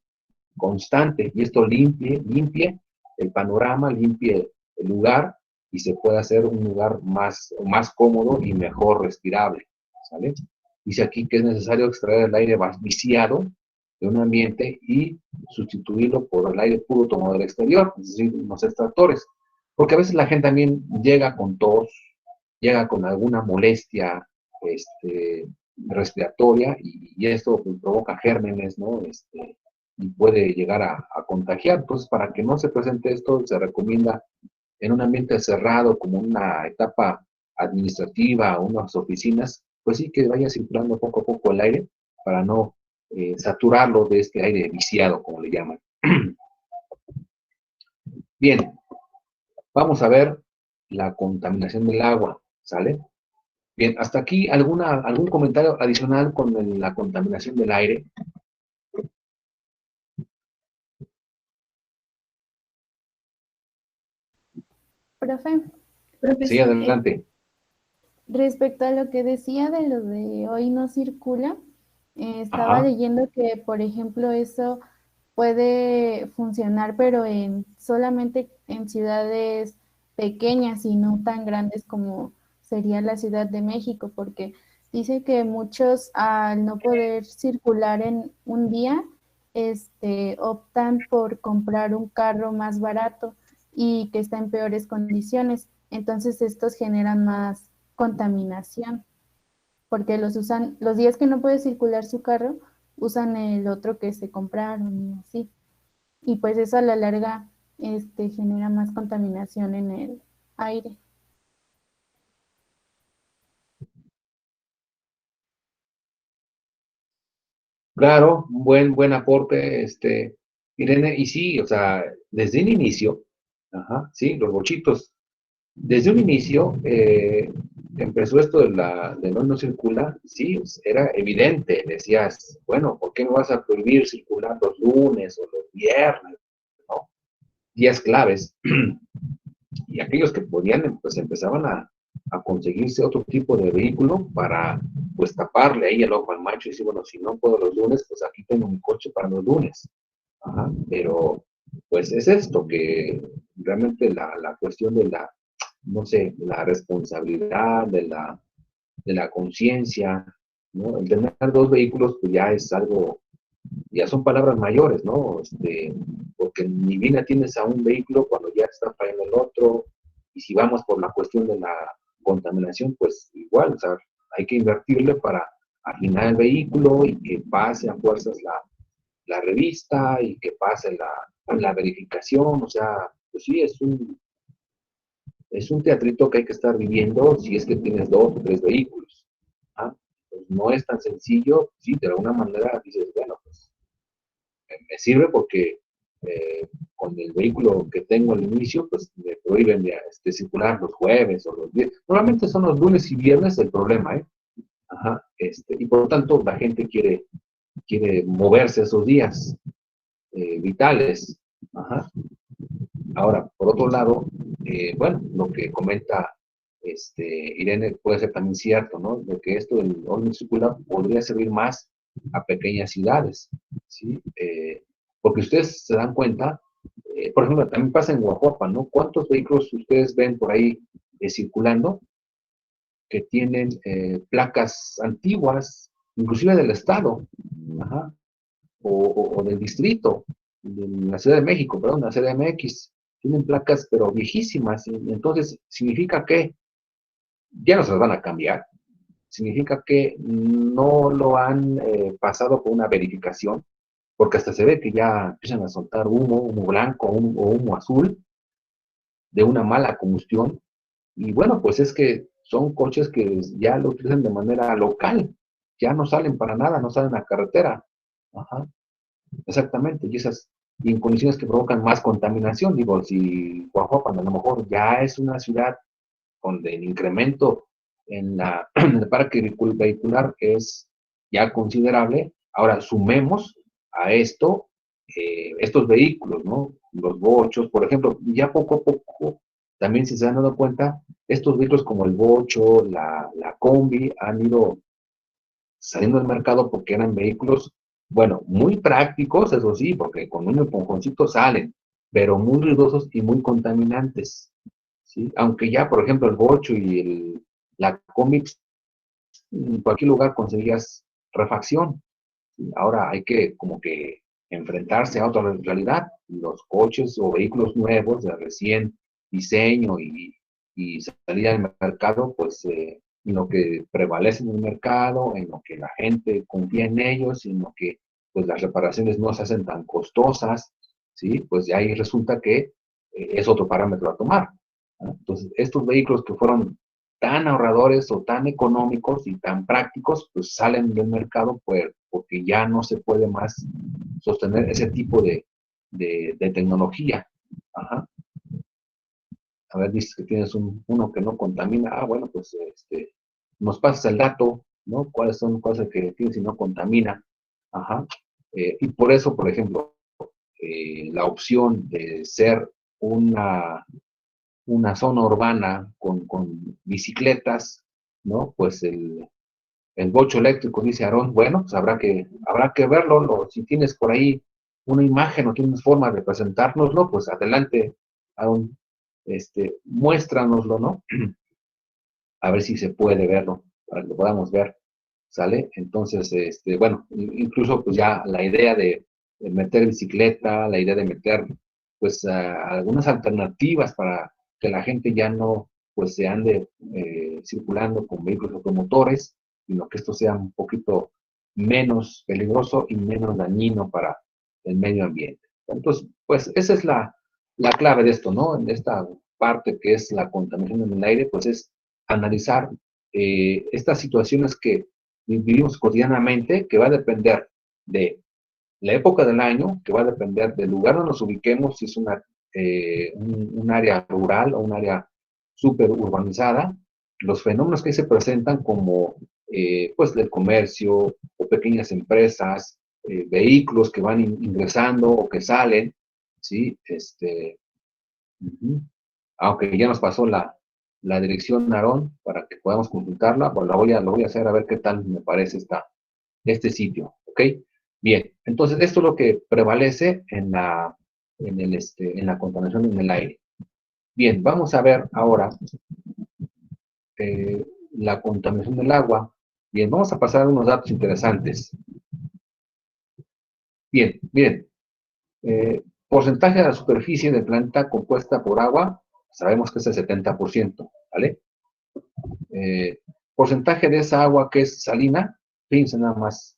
constante y esto limpie el panorama, limpie el lugar y se puede hacer un lugar más cómodo y mejor respirable, ¿sale? Dice aquí que es necesario extraer el aire viciado de un ambiente y sustituirlo por el aire puro tomado del exterior, es decir, los extractores. Porque a veces la gente también llega con tos, llega con alguna molestia respiratoria y esto pues, provoca gérmenes, ¿no? Y puede llegar a contagiar. Entonces, para que no se presente esto, se recomienda en un ambiente cerrado, como una etapa administrativa o unas oficinas, pues sí que vaya circulando poco a poco el aire para no saturarlo de este aire viciado, como le llaman. Bien, vamos a ver la contaminación del agua, ¿sale? Bien, hasta aquí algún comentario adicional con la contaminación del aire. Profe, Sí, adelante. respecto a lo que decía de lo de hoy no circula, estaba Ajá. leyendo que, por ejemplo, eso puede funcionar, pero solamente en ciudades pequeñas y no tan grandes como sería la Ciudad de México, porque dice que muchos al no poder circular en un día, optan por comprar un carro más barato y que está en peores condiciones. Entonces estos generan más contaminación, porque los usan, los días que no puede circular su carro, usan el otro que se compraron y así. Y pues eso a la larga genera más contaminación en el aire. Claro, un buen aporte, Irene, y sí, o sea, desde el inicio, ajá, sí, los bochitos, desde un inicio empezó esto de no circular, sí, era evidente, decías, bueno, ¿por qué no vas a prohibir circular los lunes o los viernes, ¿no? Días claves, y aquellos que podían, pues empezaban a conseguirse otro tipo de vehículo para, pues, taparle ahí el ojo al macho y decir, bueno, si no puedo los lunes, pues aquí tengo mi coche para los lunes. Ajá, pero, pues es esto, que realmente la cuestión de la, no sé, la responsabilidad, de la conciencia, ¿no? El tener dos vehículos, pues ya es algo, ya son palabras mayores, ¿no? Porque ni bien tienes a un vehículo cuando ya está fallando el otro, y si vamos por la cuestión de la contaminación, pues igual, o sea, hay que invertirle para afinar el vehículo y que pase a fuerzas la revista y que pase la verificación, o sea, pues sí, es un teatrito que hay que estar viviendo si es que tienes dos o tres vehículos. ¿Ah? Pues no es tan sencillo, sí, de alguna manera dices, bueno, pues me sirve porque con el vehículo que tengo al inicio, pues me prohíben circular los jueves o los viernes. Normalmente son los lunes y viernes el problema, ¿eh? Ajá, y por lo tanto la gente quiere moverse esos días vitales. Ajá. Ahora, por otro lado, bueno, lo que comenta Irene puede ser también cierto, ¿no? De que esto del orden circular podría servir más a pequeñas ciudades, ¿sí? Porque ustedes se dan cuenta, por ejemplo, también pasa en Guajuapan, ¿no? ¿Cuántos vehículos ustedes ven por ahí circulando que tienen placas antiguas, inclusive del estado, ajá, o del distrito, de la Ciudad de México, perdón, la CDMX, tienen placas pero viejísimas, y entonces significa que ya no se las van a cambiar, significa que no lo han pasado por una verificación, porque hasta se ve que ya empiezan a soltar humo blanco o humo azul de una mala combustión, y bueno, pues es que son coches que ya lo utilizan de manera local, ya no salen para nada, no salen a carretera. Ajá, exactamente, y en condiciones que provocan más contaminación. Digo, si Guajuapan a lo mejor ya es una ciudad donde el incremento en el parque vehicular es ya considerable, ahora sumemos a esto estos vehículos, ¿no? Los bochos, por ejemplo, ya poco a poco, también si se han dado cuenta, estos vehículos como el bocho, la combi, han ido saliendo del mercado porque eran vehículos, bueno, muy prácticos, eso sí, porque con un empujoncito salen, pero muy ruidosos y muy contaminantes, ¿sí? Aunque ya, por ejemplo, el bocho y la combi, en cualquier lugar conseguías refacción. ¿Sí? Ahora hay que como que enfrentarse a otra realidad. Los coches o vehículos nuevos de recién diseño y salida del mercado, pues en lo que prevalece en el mercado, en lo que la gente confía en ellos, en lo que pues las reparaciones no se hacen tan costosas, ¿sí? Pues de ahí resulta que es otro parámetro a tomar, ¿no? Entonces, estos vehículos que fueron tan ahorradores o tan económicos y tan prácticos, pues salen del mercado pues, porque ya no se puede más sostener ese tipo de tecnología. Ajá. A ver, dices que tienes uno que no contamina. Ah, bueno, pues nos pasas el dato, ¿no? ¿Cuáles son cosas que tienes y no contamina? Ajá. Y por eso, por ejemplo, la opción de ser una zona urbana con bicicletas, ¿no? Pues el bocho eléctrico, dice Aarón, bueno, pues habrá que verlo, si tienes por ahí una imagen o tienes forma de presentárnoslo, pues adelante, Aarón, muéstranoslo, ¿no? A ver si se puede verlo, para que lo podamos ver, ¿sale? Entonces, bueno, incluso pues ya la idea de meter bicicleta, la idea de meter pues algunas alternativas para que la gente ya no pues se ande circulando con vehículos automotores, sino que esto sea un poquito menos peligroso y menos dañino para el medio ambiente. Entonces, pues esa es la clave de esto, ¿no? En esta parte que es la contaminación en el aire, pues es analizar estas situaciones que vivimos cotidianamente, que va a depender de la época del año, que va a depender del lugar donde nos ubiquemos, si es un área rural o un área súper urbanizada, los fenómenos que se presentan como pues del comercio o pequeñas empresas, vehículos que van ingresando o que salen, ¿sí? Aunque ya nos pasó la dirección Narón para que podamos consultarla, pues lo voy a hacer a ver qué tal me parece este sitio, ¿ok? Bien, entonces esto es lo que prevalece en la contaminación en el aire. Bien, vamos a ver ahora la contaminación del agua. Bien, vamos a pasar unos datos interesantes. Bien, miren, porcentaje de la superficie del planeta compuesta por agua, sabemos que es el 70%, ¿vale? Porcentaje de esa agua que es salina, fíjense nada más,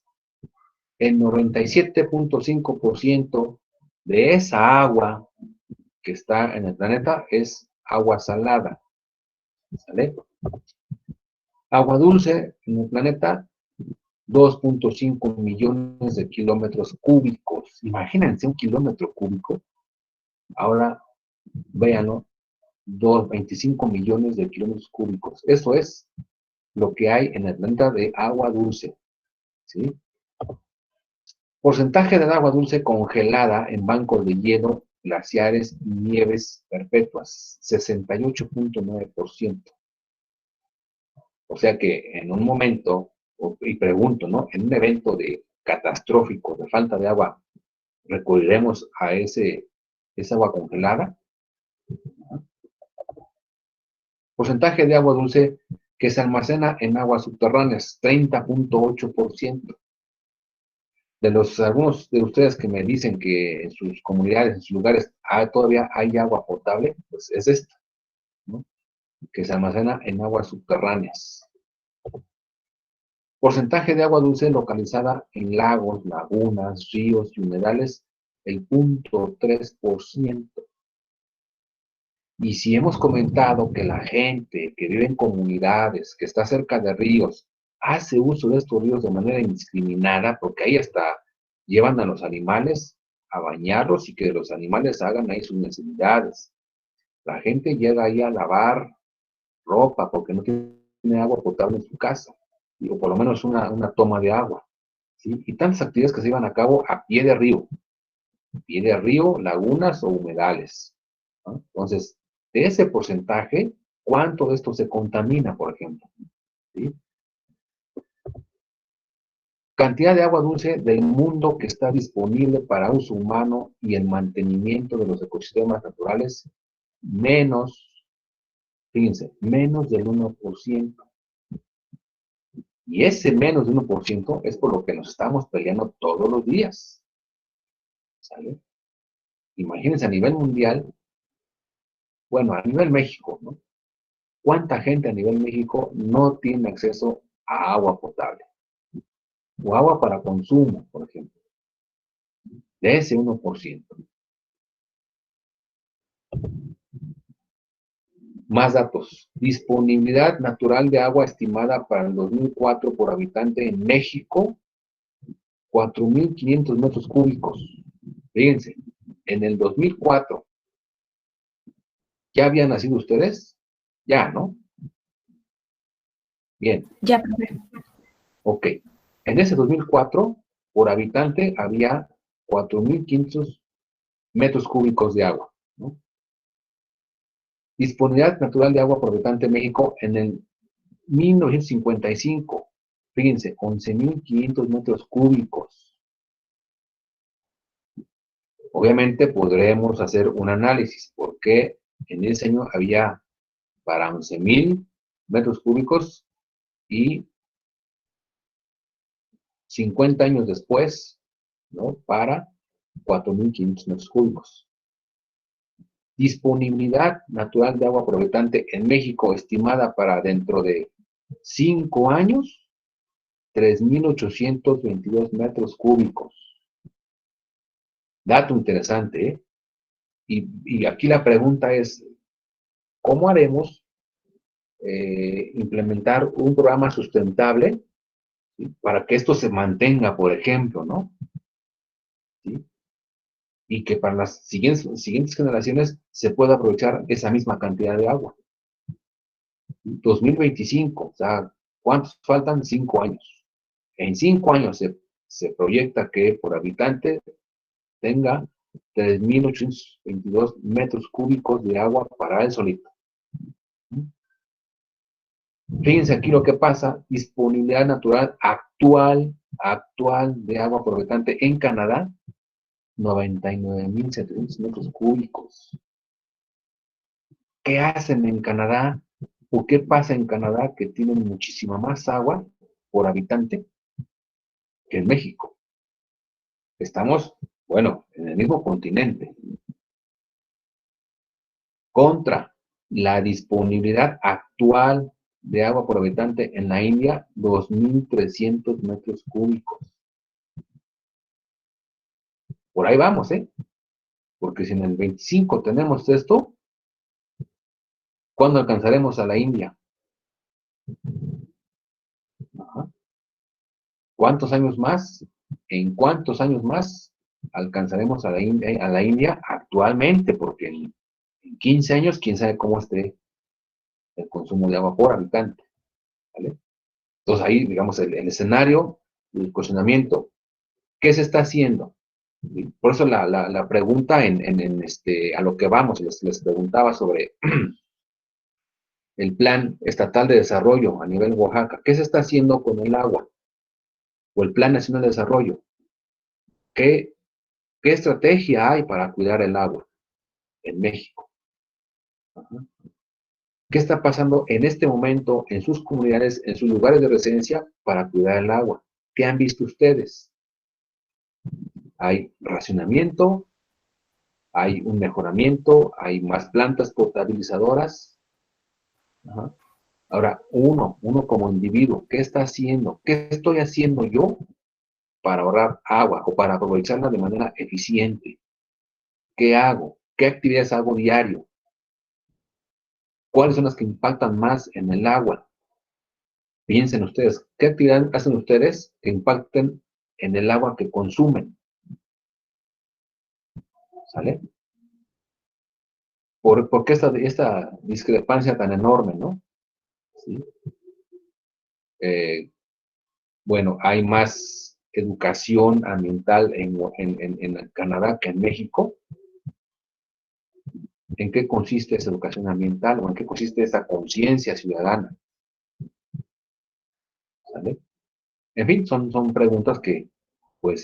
el 97.5% de esa agua que está en el planeta es agua salada, ¿sale? Agua dulce en el planeta, 2.5 millones de kilómetros cúbicos. Imagínense un kilómetro cúbico. Ahora, véanlo, 25 millones de kilómetros cúbicos. Eso es lo que hay en el planeta de agua dulce, ¿sí? Porcentaje del agua dulce congelada en bancos de hielo, glaciares y nieves perpetuas, 68.9%. O sea que en un momento, y pregunto, ¿no? En un evento catastrófico de falta de agua, ¿recurriremos a esa agua congelada? Porcentaje de agua dulce que se almacena en aguas subterráneas, 30.8%. Algunos de ustedes que me dicen que en sus comunidades, en sus lugares, todavía hay agua potable, pues es esta, ¿no? Que se almacena en aguas subterráneas. Porcentaje de agua dulce localizada en lagos, lagunas, ríos y humedales, el 0.3%. Y si hemos comentado que la gente que vive en comunidades, que está cerca de ríos, hace uso de estos ríos de manera indiscriminada, porque ahí hasta llevan a los animales a bañarlos y que los animales hagan ahí sus necesidades. La gente llega ahí a lavar ropa porque no tiene agua potable en su casa, o por lo menos una toma de agua, ¿sí? Y tantas actividades que se llevan a cabo a pie de río, lagunas o humedales, ¿no? Entonces, de ese porcentaje, ¿cuánto de esto se contamina, por ejemplo? ¿Sí? Cantidad de agua dulce del mundo que está disponible para uso humano y el mantenimiento de los ecosistemas naturales, menos, fíjense, menos del 1%. Y ese menos del 1% es por lo que nos estamos peleando todos los días. ¿Sale? Imagínense a nivel mundial, bueno, a nivel México, ¿no? ¿Cuánta gente a nivel México no tiene acceso a agua potable? O agua para consumo, por ejemplo. De ese 1%. Más datos. Disponibilidad natural de agua estimada para el 2004 por habitante en México, 4.500 metros cúbicos. Fíjense, en el 2004, ¿ya habían nacido ustedes? Ya, ¿no? Bien. Ya, profe. Ok. En ese 2004, por habitante había 4.500 metros cúbicos de agua, ¿no? Disponibilidad natural de agua por habitante en México en el 1955. Fíjense, 11.500 metros cúbicos. Obviamente podremos hacer un análisis, porque en ese año había para 11.000 metros cúbicos y 50 años después, ¿no? Para 4.500 metros cúbicos. Disponibilidad natural de agua por habitante en México estimada para dentro de 5 años, 3.822 metros cúbicos. Dato interesante, ¿eh? Y aquí la pregunta es, ¿cómo haremos implementar un programa sustentable, ¿sí?, para que esto se mantenga, por ejemplo, ¿no? ¿Sí? Y que para las siguientes generaciones se pueda aprovechar esa misma cantidad de agua. 2025, o sea, ¿cuántos faltan? 5 años. En 5 años se proyecta que por habitante tenga 3.822 metros cúbicos de agua para él solito. Fíjense aquí lo que pasa, disponibilidad natural actual de agua por habitante en Canadá, 99.700 metros cúbicos. ¿Qué hacen en Canadá? ¿O qué pasa en Canadá que tienen muchísima más agua por habitante que en México? Estamos, bueno, en el mismo continente. Contra la disponibilidad actual de agua por habitante en la India, 2.300 metros cúbicos. Por ahí vamos, ¿eh? Porque si en el 25 tenemos esto, ¿cuándo alcanzaremos a la India? Ajá. ¿Cuántos años más? ¿En cuántos años más alcanzaremos a la India actualmente? Porque en 15 años, quién sabe cómo esté el consumo de agua por habitante. ¿Vale? Entonces ahí, digamos, el escenario, el cuestionamiento, ¿qué se está haciendo? Por eso la pregunta a lo que vamos, les preguntaba sobre el Plan Estatal de Desarrollo a nivel Oaxaca. ¿Qué se está haciendo con el agua? O el Plan Nacional de Desarrollo. ¿Qué estrategia hay para cuidar el agua en México? Ajá. ¿Qué está pasando en este momento en sus comunidades, en sus lugares de residencia para cuidar el agua? ¿Qué han visto ustedes? ¿Hay racionamiento? ¿Hay un mejoramiento? ¿Hay más plantas potabilizadoras? Ajá. Ahora, uno como individuo, ¿qué está haciendo? ¿Qué estoy haciendo yo para ahorrar agua o para aprovecharla de manera eficiente? ¿Qué hago? ¿Qué actividades hago diario? ¿Cuáles son las que impactan más en el agua? Piensen ustedes, ¿qué actividades hacen ustedes que impacten en el agua que consumen? ¿Sale? ¿Por qué esta discrepancia tan enorme, no? ¿Sí? Bueno, hay más educación ambiental en Canadá que en México. ¿En qué consiste esa educación ambiental o en qué consiste esa conciencia ciudadana? ¿Sale? En fin, son preguntas que, pues,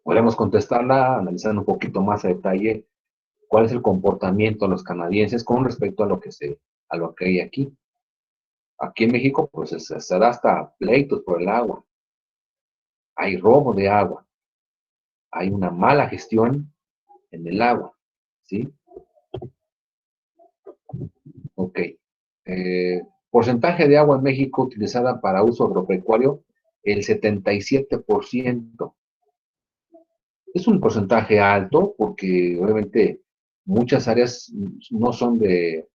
podemos contestarla analizando un poquito más a detalle cuál es el comportamiento de los canadienses con respecto a lo que hay aquí. Aquí en México, pues, se da hasta pleitos por el agua. Hay robo de agua. Hay una mala gestión en el agua, ¿sí? Ok. Porcentaje de agua en México utilizada para uso agropecuario, el 77%. Es un porcentaje alto porque obviamente muchas áreas no son de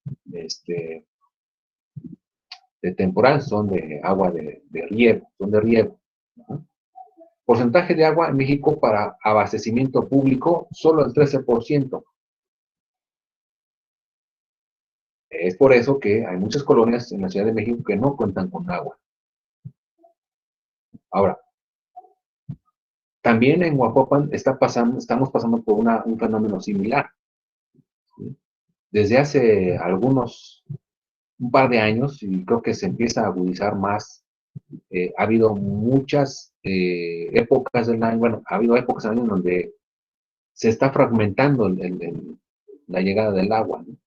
temporal, son de agua de riego, son de riego. ¿No? Porcentaje de agua en México para abastecimiento público, solo el 13%. Es por eso que hay muchas colonias en la Ciudad de México que no cuentan con agua. Ahora, también en Huajuapan estamos pasando por un fenómeno similar. ¿Sí? Desde hace un par de años, y creo que se empieza a agudizar más, ha habido muchas épocas del año, bueno, ha habido épocas del año donde se está fragmentando la llegada del agua, ¿no?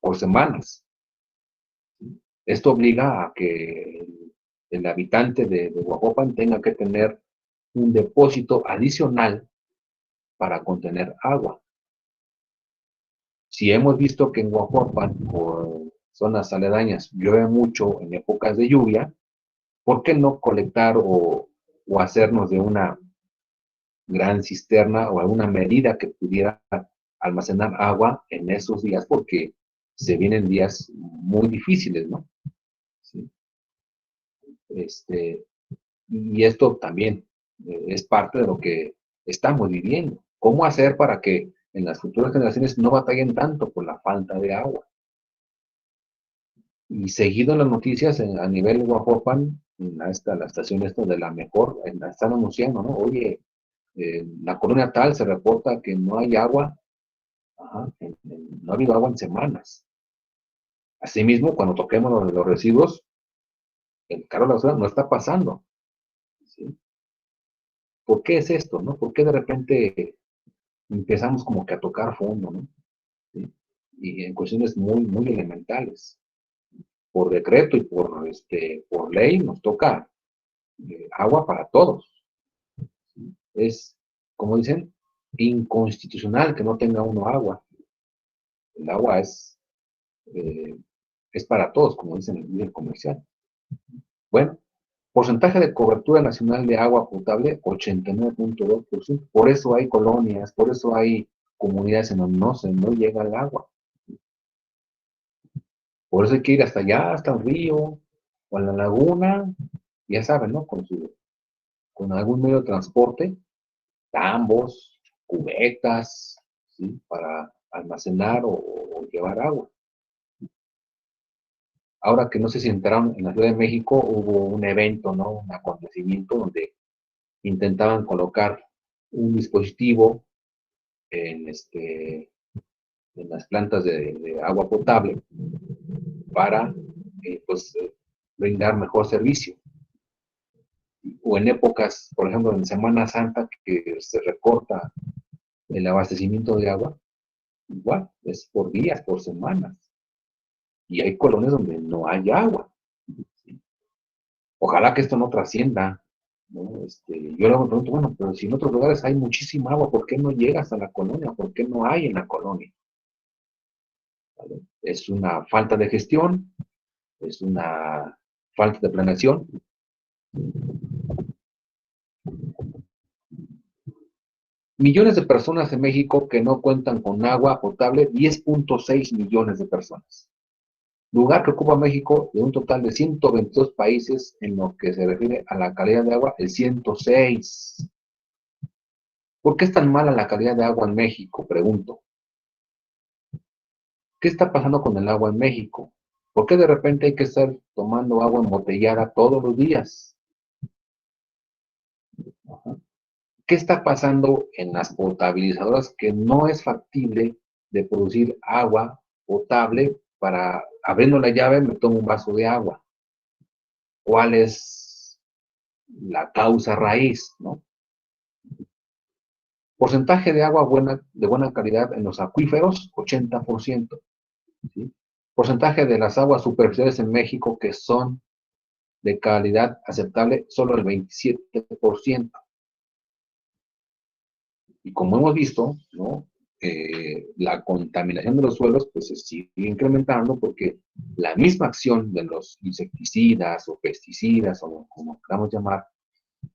Por semanas. Esto obliga a que el habitante de Huajuapan tenga que tener un depósito adicional para contener agua. Si hemos visto que en Huajuapan o zonas aledañas llueve mucho en épocas de lluvia, ¿por qué no colectar o hacernos de una gran cisterna o alguna medida que pudiera almacenar agua en esos días? Porque se vienen días muy difíciles, ¿no? ¿Sí? Y esto también es parte de lo que estamos viviendo. ¿Cómo hacer para que en las futuras generaciones no batallen tanto por la falta de agua? Y seguido en las noticias a nivel Huajuapan, la estación de la mejor, están anunciando, ¿no? Oye, la colonia tal se reporta que no hay agua. Ajá, no ha habido agua en semanas. Asimismo, cuando toquemos los residuos, el carro de la basura no está pasando. ¿Sí? ¿Por qué es esto, no? ¿Por qué de repente empezamos como que a tocar fondo, ¿no? ¿Sí? Y en cuestiones muy, muy elementales. Por decreto y por ley nos toca agua para todos. ¿Sí? Es, como dicen, inconstitucional que no tenga uno agua. El agua es para todos, como dicen en el líder comercial. Bueno, porcentaje de cobertura nacional de agua potable, 89.2%. Por eso hay colonias, por eso hay comunidades en donde no llega el agua. Por eso hay que ir hasta allá, hasta un río, o a la laguna, ya saben, ¿no? Con algún medio de transporte, tambos, cubetas, ¿sí? Para almacenar o llevar agua. Ahora que no sé si enteraron, en la Ciudad de México hubo un evento, ¿no? Un acontecimiento donde intentaban colocar un dispositivo en las plantas de agua potable para brindar mejor servicio. O en épocas, por ejemplo, en Semana Santa, que se recorta el abastecimiento de agua, igual, es por días, por semanas. Y hay colonias donde no hay agua. ¿Sí? Ojalá que esto no trascienda, ¿no? Yo luego me pregunto, bueno, pero si en otros lugares hay muchísima agua, ¿por qué no llega hasta la colonia? ¿Por qué no hay en la colonia? ¿Vale? Es una falta de gestión, es una falta de planeación. Millones de personas en México que no cuentan con agua potable, 10.6 millones de personas. Lugar que ocupa México de un total de 122 países en lo que se refiere a la calidad de agua, el 106. ¿Por qué es tan mala la calidad de agua en México? Pregunto. ¿Qué está pasando con el agua en México? ¿Por qué de repente hay que estar tomando agua embotellada todos los días? ¿Qué está pasando en las potabilizadoras que no es factible de producir agua potable para, abriendo la llave, me tomo un vaso de agua? ¿Cuál es la causa raíz, ¿no? Porcentaje de agua de buena calidad en los acuíferos, 80%. ¿Sí? Porcentaje de las aguas superficiales en México que son de calidad aceptable, solo el 27%. Y como hemos visto, ¿no? La contaminación de los suelos pues se sigue incrementando porque la misma acción de los insecticidas o pesticidas o como queramos llamar,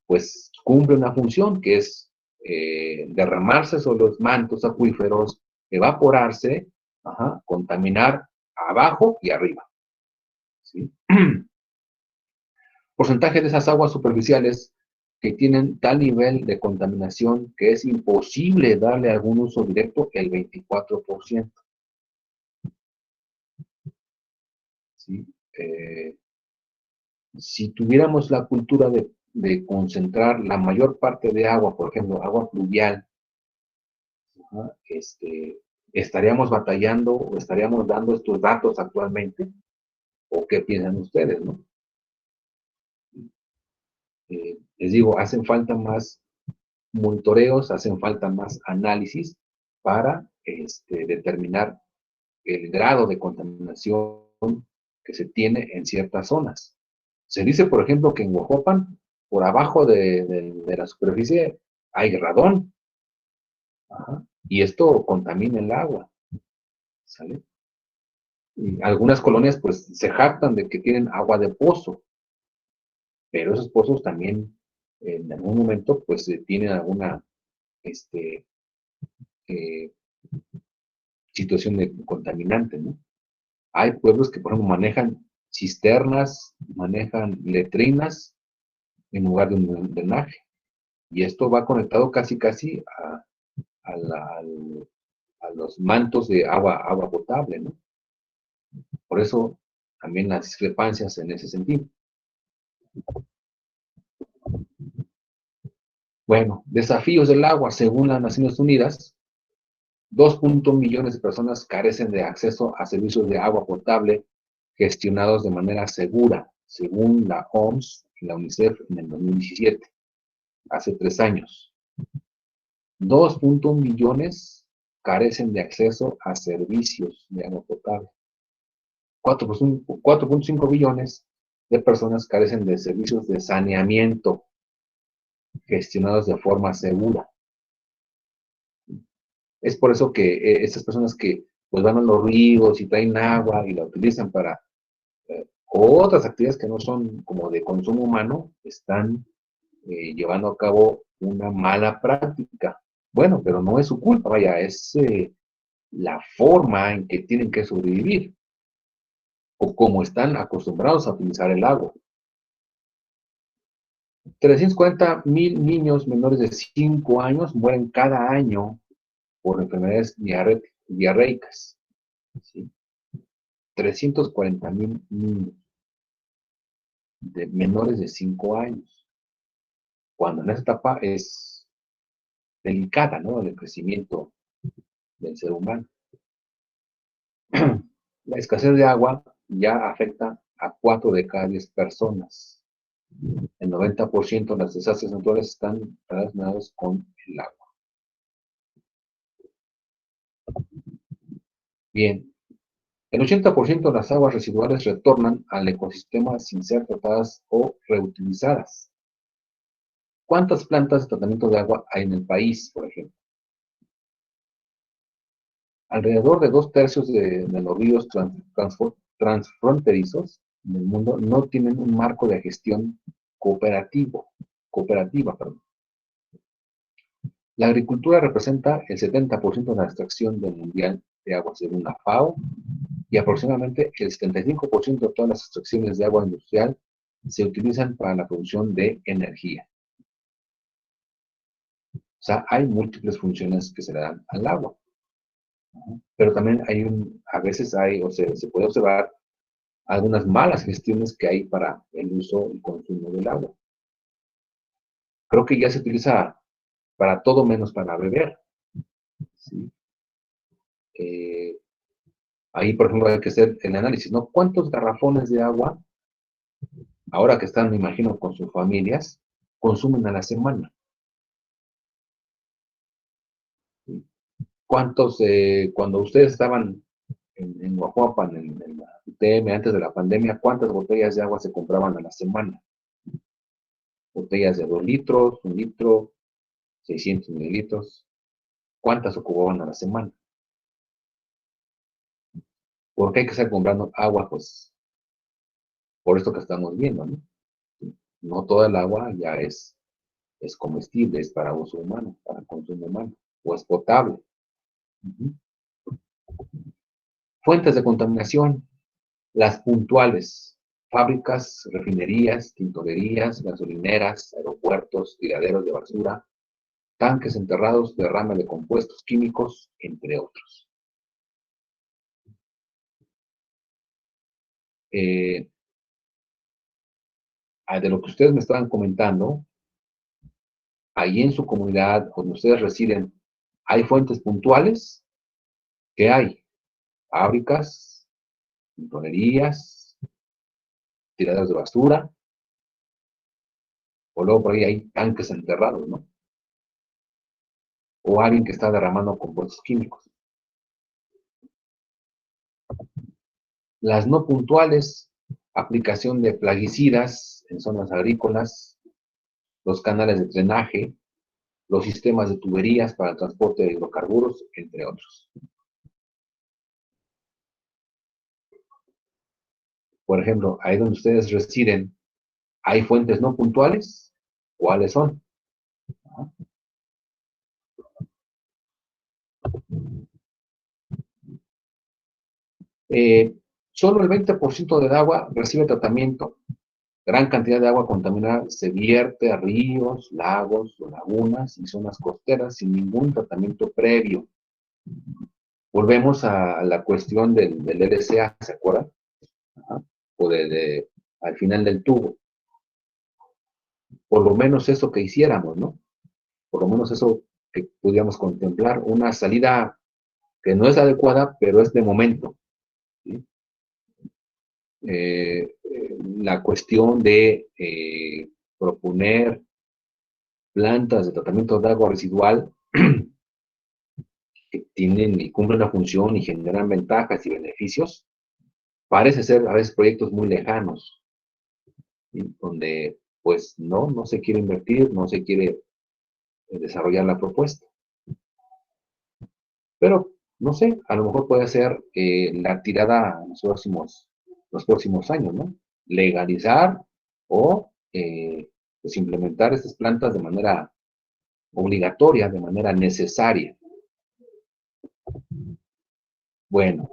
pues cumple una función que es derramarse sobre los mantos acuíferos, evaporarse, contaminar abajo y arriba. ¿Sí? Porcentaje de esas aguas superficiales que tienen tal nivel de contaminación que es imposible darle algún uso directo, el 24%. ¿Sí? Si tuviéramos la cultura de concentrar la mayor parte de agua, por ejemplo, agua pluvial, estaríamos batallando o estaríamos dando estos datos actualmente, ¿o qué piensan ustedes, no? Les digo, hacen falta más monitoreos, hacen falta más análisis para determinar el grado de contaminación que se tiene en ciertas zonas. Se dice, por ejemplo, que en Ojopan, por abajo de la superficie, hay radón. Y esto contamina el agua. ¿Sale? Y algunas colonias, pues, se jactan de que tienen agua de pozo. Pero esos pozos también, en algún momento, pues, tienen alguna situación de contaminante, ¿no? Hay pueblos que, por ejemplo, manejan cisternas, manejan letrinas en lugar de un drenaje. Y esto va conectado casi a los mantos de agua potable, ¿no? Por eso también las discrepancias en ese sentido. Bueno, desafíos del agua. Según las Naciones Unidas, 2.1 millones de personas carecen de acceso a servicios de agua potable gestionados de manera segura, según la OMS y la UNICEF en el 2017, hace 3 años. 2.1 millones carecen de acceso a servicios de agua potable. 4.5 billones de personas carecen de servicios de saneamiento gestionados de forma segura. Es por eso que estas personas que pues van a los ríos y traen agua y la utilizan para otras actividades que no son como de consumo humano, están llevando a cabo una mala práctica. Bueno, pero no es su culpa, vaya, es la forma en que tienen que sobrevivir o como están acostumbrados a utilizar el agua. 340,000 niños menores de 5 años mueren cada año por enfermedades diarreicas. ¿Sí? 340,000 niños menores de 5 años. Cuando en esa etapa es delicada, ¿no? El crecimiento del ser humano. La escasez de agua ya afecta a 4 de cada 10 personas. El 90% de los desastres naturales están relacionados con el agua. Bien, el 80% de las aguas residuales retornan al ecosistema sin ser tratadas o reutilizadas. ¿Cuántas plantas de tratamiento de agua hay en el país, por ejemplo? Alrededor de 2/3 de los ríos transfronterizos en el mundo no tienen un marco de gestión cooperativa. La agricultura representa el 70% de la extracción del mundial de agua según la FAO y aproximadamente el 75% de todas las extracciones de agua industrial se utilizan para la producción de energía. O sea, hay múltiples funciones que se le dan al agua. Pero también a veces se puede observar algunas malas gestiones que hay para el uso y consumo del agua. Creo que ya se utiliza para todo menos para beber. ¿Sí? Ahí, por ejemplo, hay que hacer el análisis, ¿no? ¿Cuántos garrafones de agua, ahora que están, me imagino, con sus familias, consumen a la semana? ¿Cuántos, cuando ustedes estaban en Guajuapan, en la UTM, antes de la pandemia, cuántas botellas de agua se compraban a la semana? Botellas de 2 litros, 1 litro, 600 mililitros. ¿Cuántas ocupaban a la semana? Porque hay que estar comprando agua, pues, por esto que estamos viendo, ¿no? No toda el agua ya es comestible, es para uso humano, para consumo humano, o es potable. Fuentes de contaminación, las puntuales, fábricas, refinerías, tintorerías, gasolineras, aeropuertos, tiraderos de basura, tanques enterrados, derrame de compuestos químicos, entre otros. De lo que ustedes me estaban comentando, ahí en su comunidad, donde ustedes residen, ¿hay fuentes puntuales? ¿Qué hay? Fábricas, tintorerías, tiraderos de basura, o luego por ahí hay tanques enterrados, ¿no? O alguien que está derramando compuestos químicos. Las no puntuales, aplicación de plaguicidas en zonas agrícolas, los canales de drenaje, los sistemas de tuberías para el transporte de hidrocarburos, entre otros. Por ejemplo, ahí donde ustedes residen, ¿hay fuentes no puntuales? ¿Cuáles son? Solo el 20% del agua recibe tratamiento. Gran cantidad de agua contaminada se vierte a ríos, lagos, lagunas y zonas costeras sin ningún tratamiento previo. Volvemos a la cuestión del LCA, ¿se acuerdan? O al final del tubo. Por lo menos eso que hiciéramos, ¿no? Por lo menos eso que pudiéramos contemplar, una salida que no es adecuada, pero es de momento. ¿Sí? La cuestión de proponer plantas de tratamiento de agua residual que tienen y cumplen una función y generan ventajas y beneficios, parece ser a veces proyectos muy lejanos, ¿sí? Donde pues no se quiere invertir, no se quiere desarrollar la propuesta. Pero, no sé, a lo mejor puede ser la tirada en los próximos años, ¿no? Legalizar o pues implementar estas plantas de manera obligatoria, de manera necesaria. Bueno,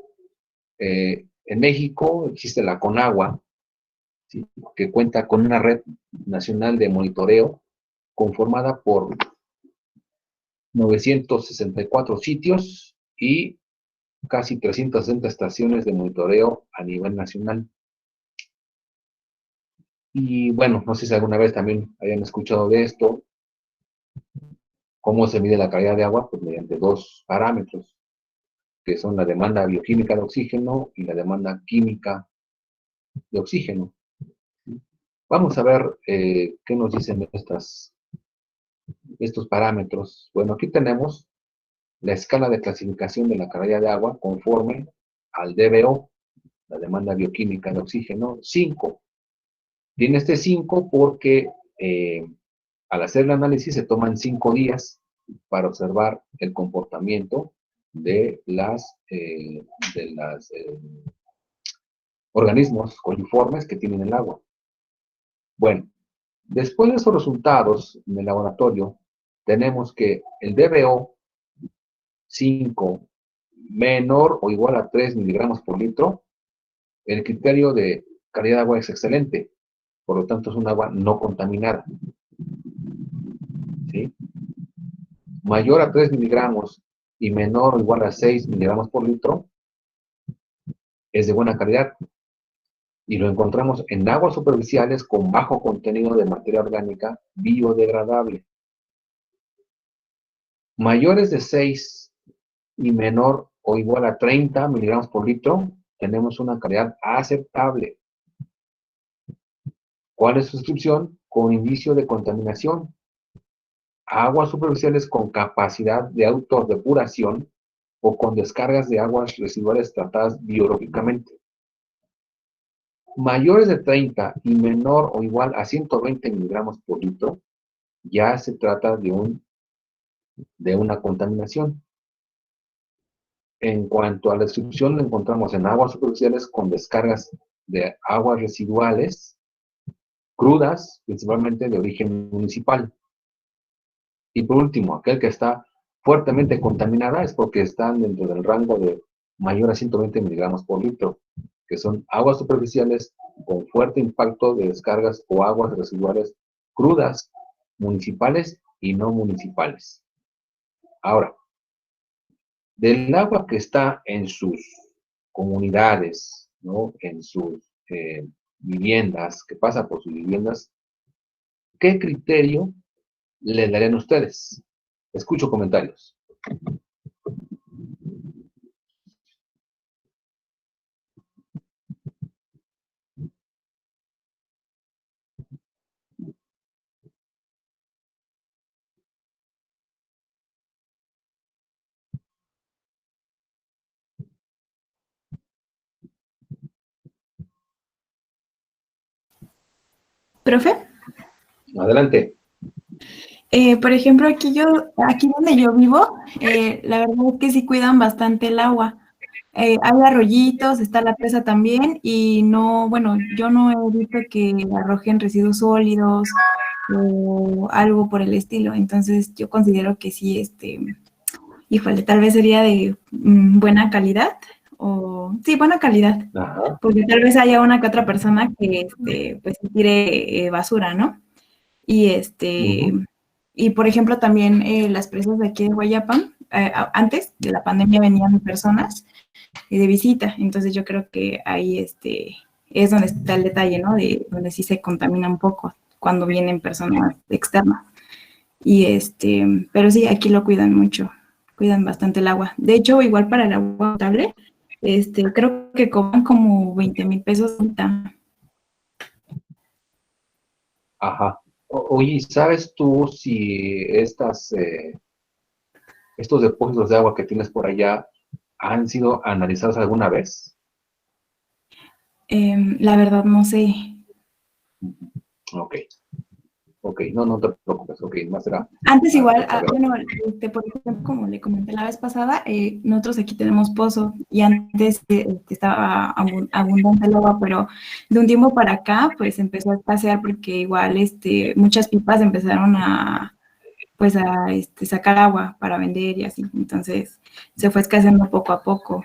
en México existe la CONAGUA, ¿sí? Que cuenta con una red nacional de monitoreo conformada por 964 sitios y casi 360 estaciones de monitoreo a nivel nacional. Y bueno, no sé si alguna vez también hayan escuchado de esto. ¿Cómo se mide la calidad de agua? Pues mediante 2 parámetros, que son la demanda bioquímica de oxígeno y la demanda química de oxígeno. Vamos a ver qué nos dicen estos parámetros. Bueno, aquí tenemos la escala de clasificación de la calidad de agua conforme al DBO, la demanda bioquímica de oxígeno, 5. Tiene este 5 porque al hacer el análisis se toman 5 días para observar el comportamiento de los organismos coliformes que tienen el agua. Bueno, después de esos resultados en el laboratorio, tenemos que el DBO 5 menor o igual a 3 miligramos por litro, el criterio de calidad de agua es excelente, por lo tanto es un agua no contaminada. ¿Sí? Mayor a 3 miligramos y menor o igual a 6 miligramos por litro es de buena calidad. Y lo encontramos en aguas superficiales con bajo contenido de materia orgánica biodegradable. Mayores de 6 y menor o igual a 30 miligramos por litro, tenemos una calidad aceptable. ¿Cuál es su descripción? con indicio de contaminación, aguas superficiales con capacidad de autodepuración o con descargas de aguas residuales tratadas biológicamente. Mayores de 30 y menor o igual a 120 miligramos por litro, ya se trata de una contaminación. En cuanto a la descripción, lo encontramos en aguas superficiales con descargas de aguas residuales crudas, principalmente de origen municipal. Y por último, aquel que está fuertemente contaminada es porque están dentro del rango de mayor a 120 miligramos por litro, que son aguas superficiales con fuerte impacto de descargas o aguas residuales crudas, municipales y no municipales. Ahora, del agua que está en sus comunidades, ¿no? En sus viviendas, que pasa por sus viviendas, ¿qué criterio le darían ustedes? Escucho comentarios. ¿Profe? Adelante. Por ejemplo, aquí donde yo vivo, la verdad es que sí cuidan bastante el agua. Hay arroyitos, está la presa también, y no, bueno, yo no he visto que arrojen residuos sólidos o algo por el estilo. Entonces, yo considero que sí, híjole, tal vez sería de buena calidad, o sí, buena calidad, Ajá. porque tal vez haya una que otra persona que, pues, tire basura, ¿no? Y y por ejemplo también las presas de aquí de Guayapan, antes de la pandemia venían personas de visita, entonces yo creo que ahí es donde está el detalle, ¿no? De donde sí se contamina un poco cuando vienen personas externas. Y pero sí, aquí lo cuidan mucho, cuidan bastante el agua. De hecho, igual para el agua potable, creo que cobran como 20,000 pesos ahorita. Ajá. Oye, ¿sabes tú si estos depósitos de agua que tienes por allá han sido analizados alguna vez? La verdad no sé. Ok. Ok, no te preocupes. Ok, más será. Antes igual, A ver. bueno, por ejemplo, como le comenté la vez pasada, nosotros aquí tenemos pozo y antes estaba abundante el agua, pero de un tiempo para acá, pues empezó a escasear porque igual muchas pipas empezaron pues a sacar agua para vender y así, entonces se fue escaseando poco a poco.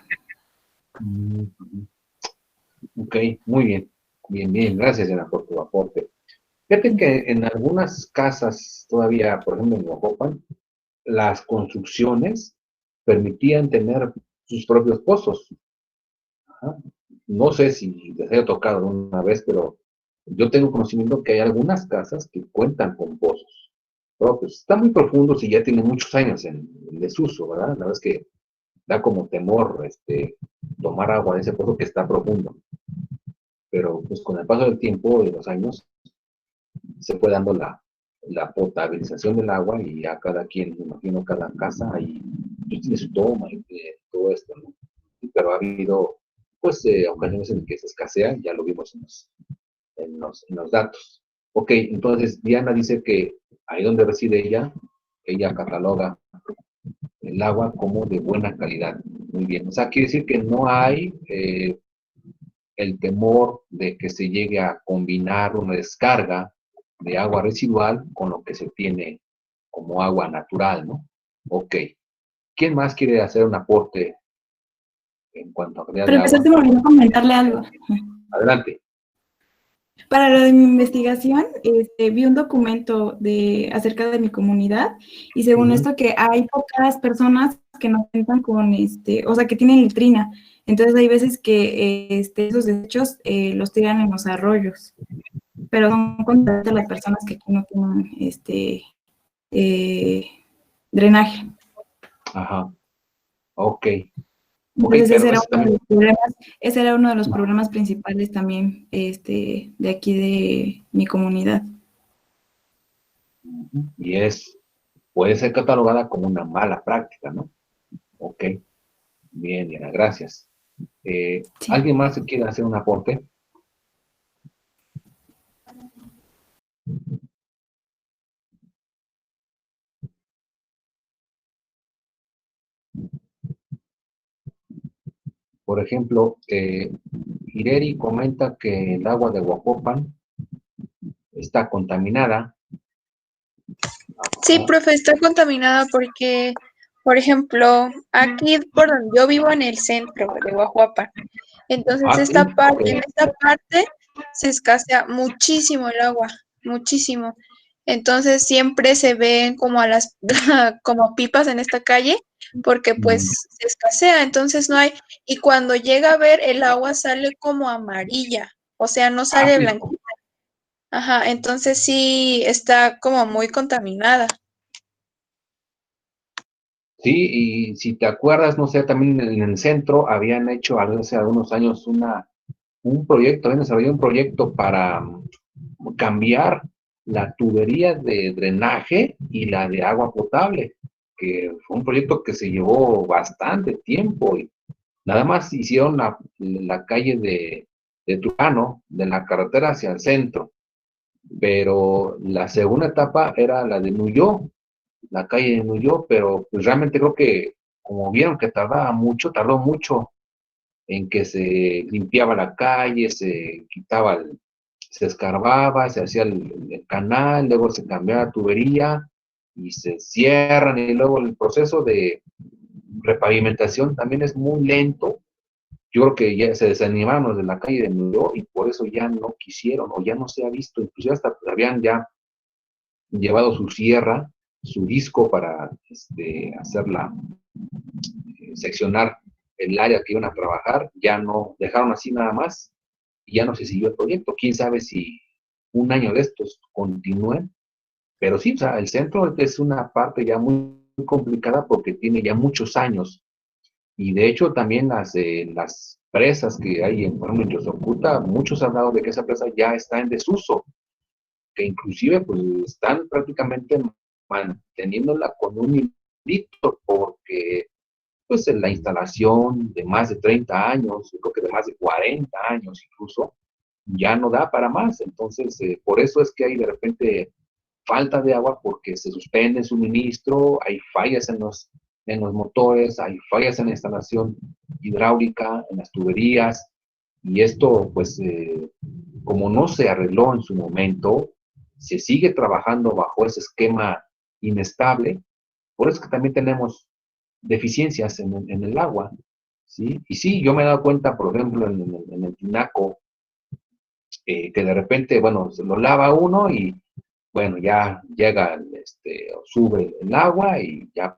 Ok, muy bien. Bien, gracias, Ana, por tu aporte. Fíjate que en algunas casas todavía, por ejemplo en Ocopan, las construcciones permitían tener sus propios pozos. Ajá. No sé si les haya tocado una vez, pero yo tengo conocimiento que hay algunas casas que cuentan con pozos propios. Está muy profundo y ya tiene muchos años en desuso, ¿verdad? La verdad es que da como temor tomar agua de ese pozo que está profundo. Pero pues con el paso del tiempo, de los años, se fue dando la potabilización del agua y a cada quien, me imagino, cada casa ahí tiene su toma y todo esto, ¿no? Pero ha habido, pues, ocasiones en que se escasea, ya lo vimos en los datos. Ok, entonces Diana dice que ahí donde reside ella cataloga el agua como de buena calidad. Muy bien, o sea, quiere decir que no hay el temor de que se llegue a combinar una descarga de agua residual con lo que se tiene como agua natural, ¿no? Ok. ¿Quién más quiere hacer un aporte en cuanto a calidad de Profesor, agua? se me olvidó comentarle algo. Adelante. Para lo de mi investigación, vi un documento acerca de mi comunidad y según esto que hay pocas personas que no cuentan con, o sea, que tienen letrina. Entonces hay veces que esos desechos los tiran en los arroyos, pero son contadas las personas que aquí no tienen drenaje. Ajá. Ok. Entonces pero ese era ese uno de también. los problemas, ese era uno de los problemas principales también de aquí de mi comunidad. Y puede ser catalogada como una mala práctica, ¿no? Ok, bien, Diana, gracias. ¿Alguien más quiere hacer un aporte? Por ejemplo, Ireri comenta que el agua de Huajuapan está contaminada. Sí, profe, está contaminada porque, por ejemplo, aquí por donde yo vivo en el centro de Guajuapan, entonces Sí, en ok. esta parte se escasea muchísimo el agua, muchísimo. Entonces siempre se ven como a las como pipas en esta calle porque pues se escasea, entonces no hay, y cuando llega a ver el agua sale como amarilla, o sea, no sale Sí. blanca. Ajá, entonces sí está como muy contaminada. Sí, y si te acuerdas, no sé, también en el centro habían hecho hace algunos años un proyecto, habían desarrollado un proyecto para cambiar la tubería de drenaje y la de agua potable, que fue un proyecto que se llevó bastante tiempo y nada más hicieron la calle de Trujano, de la carretera hacia el centro, pero la segunda etapa era la de Nuyó, la calle de Nuyó, pero pues realmente creo que como vieron que tardó mucho en que se limpiaba la calle, se escarbaba, se hacía el canal, luego se cambiaba la tubería y se cierran y luego el proceso de repavimentación también es muy lento. Yo creo que ya se desanimaron los de la calle de Nuyó y por eso ya no quisieron o ya no se ha visto, inclusive hasta habían ya llevado su sierra, su disco para hacerla, seccionar el área que iban a trabajar, ya no dejaron así nada más y ya no se siguió el proyecto. Quién sabe si un año de estos continúen, pero sí, o sea, el centro es una parte ya muy complicada porque tiene ya muchos años y de hecho también las presas que hay por ejemplo, en Yosocuta, muchos han hablado de que esa presa ya está en desuso, que inclusive pues están prácticamente manteniéndola con un hilito porque pues en la instalación de más de 30 años, yo creo que de más de 40 años incluso, ya no da para más. Entonces, por eso es que hay de repente falta de agua porque se suspende el suministro, hay fallas en los motores, hay fallas en la instalación hidráulica, en las tuberías, y esto, pues, como no se arregló en su momento, se sigue trabajando bajo ese esquema inestable, por eso es que también tenemos deficiencias en el agua, ¿sí? Y sí, yo me he dado cuenta, por ejemplo, en el tinaco, que de repente, bueno, se lo lava uno y, bueno, ya llega, sube el agua y ya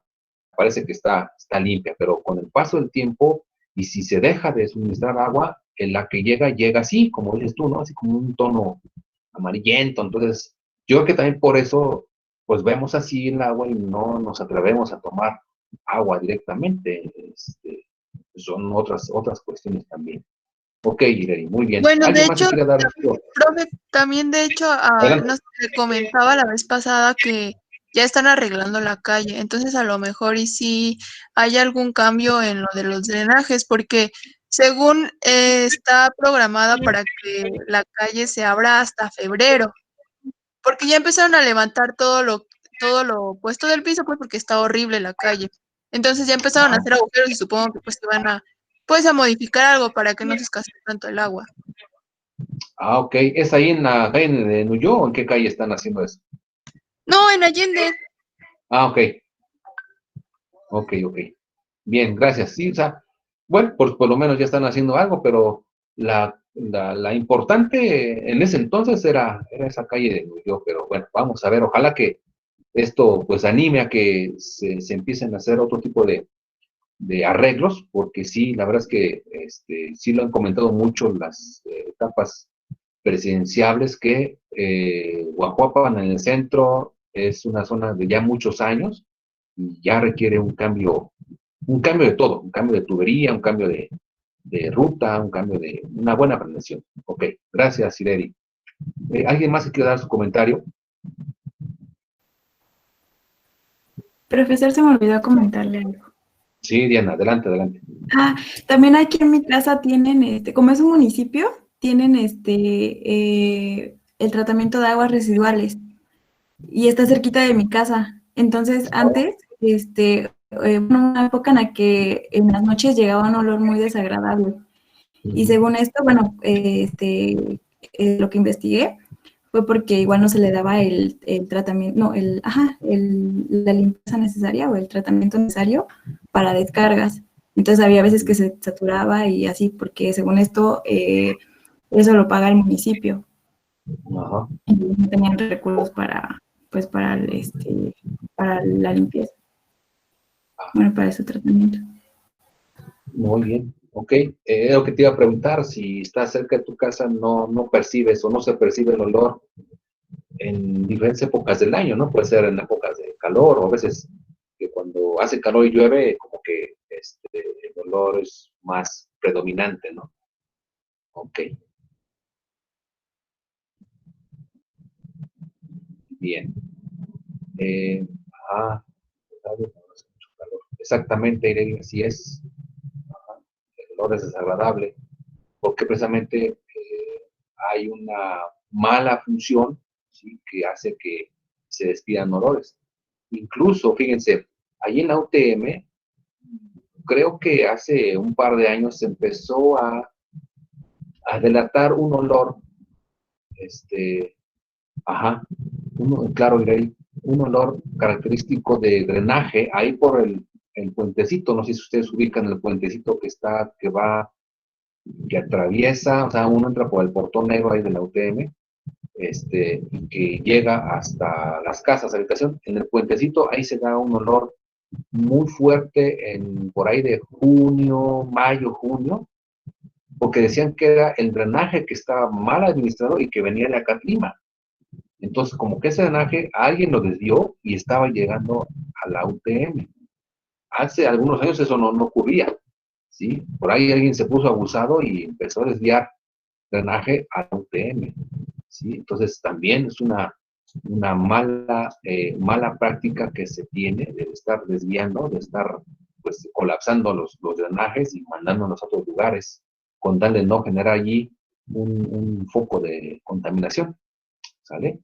parece que está limpia, pero con el paso del tiempo, y si se deja de suministrar agua, en la que llega así, como dices tú, ¿no? Así como un tono amarillento, entonces, yo creo que también por eso, pues vemos así el agua y no nos atrevemos a tomar agua directamente, son otras cuestiones también. Ok, Irene, muy bien. Bueno, de ¿Alguien más hecho, que quiera dar? profe, también de hecho, Adelante. nos comentaba la vez pasada que ya están arreglando la calle, entonces a lo mejor y si hay algún cambio en lo de los drenajes, porque según está programada para que la calle se abra hasta febrero, porque ya empezaron a levantar todo lo puesto del piso, pues porque está horrible la calle. Entonces ya empezaron a hacer agujeros y supongo que pues se van a, pues a modificar algo para que no se escasee tanto el agua. Ok. ¿Es ahí en la calle de Nuyo o en qué calle están haciendo eso? No, en Allende. Ok. Ok. Bien, gracias. Sí, o sea, bueno, por lo menos ya están haciendo algo, pero la importante en ese entonces era esa calle de Nuyo, pero bueno, vamos a ver, ojalá que esto pues anime a que se empiecen a hacer otro tipo de arreglos, porque sí, la verdad es que sí lo han comentado mucho las etapas presidenciables que Guajuapan en el centro es una zona de ya muchos años y ya requiere un cambio de todo, un cambio de tubería, un cambio de ruta, un cambio de una buena planeación. Ok, gracias, Ireri. ¿Alguien más que quiera dar su comentario? Profesor, se me olvidó comentarle algo. Sí, Diana, adelante, adelante. También aquí en mi casa tienen, como es un municipio, tienen el tratamiento de aguas residuales y está cerquita de mi casa. Entonces, antes, una época en la que en las noches llegaba un olor muy desagradable. Y según esto, bueno, lo que investigué fue porque igual no se le daba el tratamiento, no, la limpieza necesaria o el tratamiento necesario para descargas. Entonces había veces que se saturaba y así, porque según esto, eso lo paga el municipio. Ajá. Y no tenían recursos pues para la limpieza. Bueno, para su tratamiento. Muy bien, ok. Es lo que te iba a preguntar, si estás cerca de tu casa, no percibes o no se percibe el olor en diferentes épocas del año, ¿no? Puede ser en épocas de calor o a veces que cuando hace calor y llueve, como que el olor es más predominante, ¿no? Ok. Bien. Exactamente, Irene, así es. Ajá. El olor es desagradable porque precisamente hay una mala función, ¿sí?, que hace que se despidan olores. Incluso, fíjense, ahí en la UTM, creo que hace un par de años se empezó a delatar un olor, claro, Irene, un olor característico de drenaje, ahí por el puentecito, no sé si ustedes ubican el puentecito que atraviesa, o sea, uno entra por el portón negro ahí de la UTM, y que llega hasta las casas, habitación, en el puentecito, ahí se da un olor muy fuerte por ahí de junio, mayo, junio, porque decían que era el drenaje que estaba mal administrado y que venía de Acatlima. Entonces, como que ese drenaje alguien lo desvió y estaba llegando a la UTM. Hace algunos años eso no ocurría, ¿sí? Por ahí alguien se puso abusado y empezó a desviar drenaje a la UTM, ¿sí? Entonces, también es una mala práctica que se tiene de estar desviando, de estar pues colapsando los drenajes y mandándolos a otros lugares, con tal de no generar allí un foco de contaminación, ¿sale?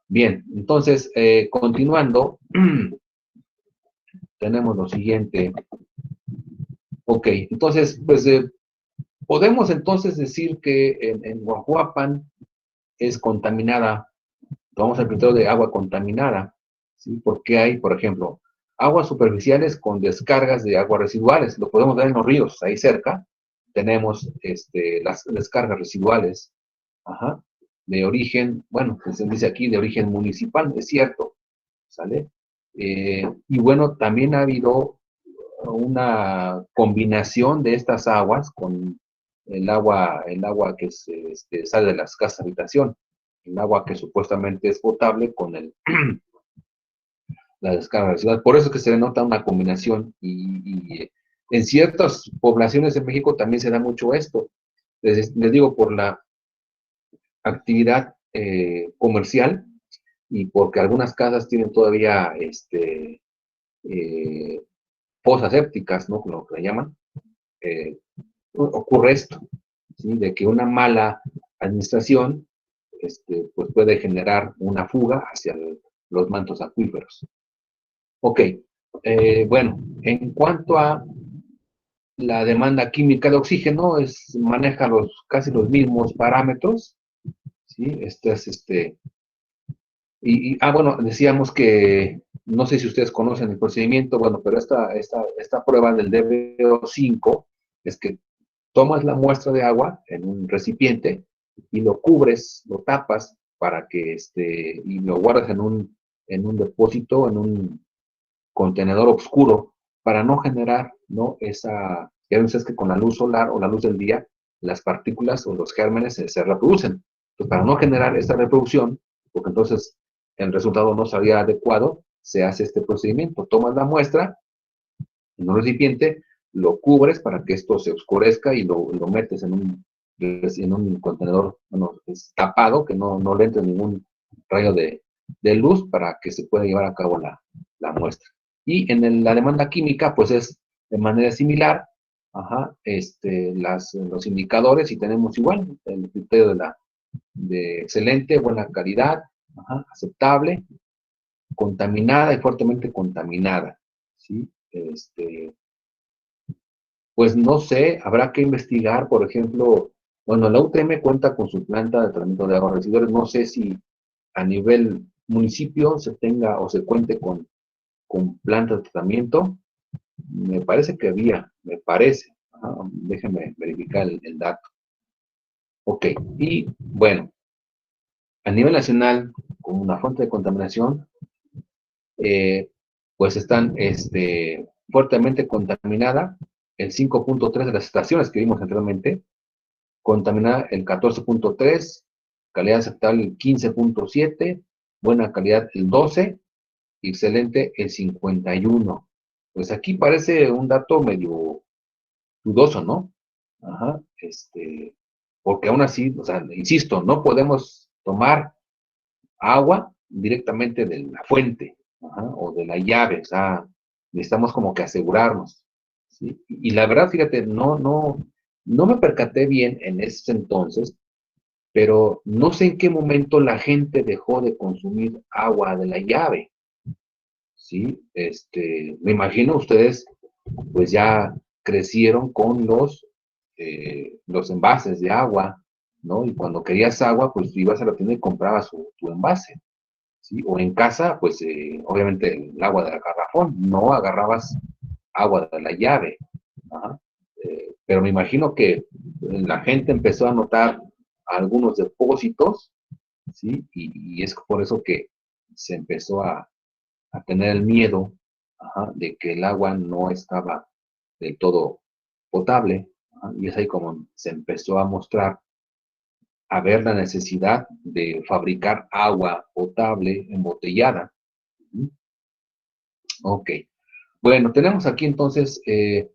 Bien, entonces, continuando, tenemos lo siguiente. Ok, entonces, pues podemos entonces decir que en Huajuapan es contaminada. Vamos al criterio de agua contaminada, ¿sí? Porque hay, por ejemplo, aguas superficiales con descargas de aguas residuales. Lo podemos ver en los ríos, ahí cerca. Tenemos las descargas residuales, de origen, bueno, pues se dice aquí de origen municipal, es cierto, ¿sale? Y bueno, también ha habido una combinación de estas aguas con el agua que sale de las casas de habitación, el agua que supuestamente es potable con la descarga residual. Por eso es que se denota una combinación y en ciertas poblaciones de México también se da mucho esto. Les digo, por la actividad comercial y porque algunas casas tienen todavía fosas sépticas, ¿no? Lo que le llaman, ocurre esto, ¿sí? De que una mala administración pues puede generar una fuga hacia los mantos acuíferos. Ok, bueno, en cuanto a la demanda química de oxígeno, maneja casi los mismos parámetros, ¿sí? Bueno, decíamos que, no sé si ustedes conocen el procedimiento, bueno, pero esta prueba del DBO5 es que tomas la muestra de agua en un recipiente y lo cubres, lo tapas para que y lo guardas en un depósito, en un contenedor oscuro para no generar, ¿no? Ya ves que con la luz solar o la luz del día, las partículas o los gérmenes se reproducen. Entonces, para no generar esta reproducción, porque entonces el resultado no sería adecuado, se hace este procedimiento. Tomas la muestra en un recipiente, lo cubres para que esto se oscurezca y lo metes en un contenedor tapado, que no le entre ningún rayo de luz para que se pueda llevar a cabo la muestra. Y en la demanda química, pues es de manera similar, ajá, los indicadores, y tenemos igual el criterio de excelente, buena calidad, ajá, aceptable, contaminada y fuertemente contaminada, ¿sí? Pues no sé, habrá que investigar, por ejemplo, bueno, la UTM cuenta con su planta de tratamiento de aguas residuales, no sé si a nivel municipio se tenga o se cuente con planta de tratamiento, me parece que había, me parece, ajá, déjenme verificar el dato. Ok, y bueno, a nivel nacional, como una fuente de contaminación, pues están fuertemente contaminada el 5.3 de las estaciones que vimos anteriormente, contaminada el 14.3, calidad aceptable el 15.7, buena calidad el 12, excelente el 51. Pues aquí parece un dato medio dudoso, ¿no? Ajá, porque aún así, o sea, insisto, no podemos tomar agua directamente de la fuente, ajá, o de la llave, o sea, necesitamos como que asegurarnos, ¿sí? Y la verdad, fíjate, no me percaté bien en ese entonces, pero no sé en qué momento la gente dejó de consumir agua de la llave, ¿sí? Me imagino ustedes, pues ya crecieron con los envases de agua, ¿no? Y cuando querías agua, pues ibas a la tienda y comprabas tu envase, ¿sí? O en casa, pues obviamente el agua del garrafón, no agarrabas agua de la llave. ¿Ah? Pero me imagino que la gente empezó a notar algunos depósitos, ¿sí? Y es por eso que se empezó a tener el miedo, ajá, de que el agua no estaba del todo potable, ajá, y es ahí como se empezó a mostrar, a ver la necesidad de fabricar agua potable embotellada. Ok. Bueno, tenemos aquí entonces, de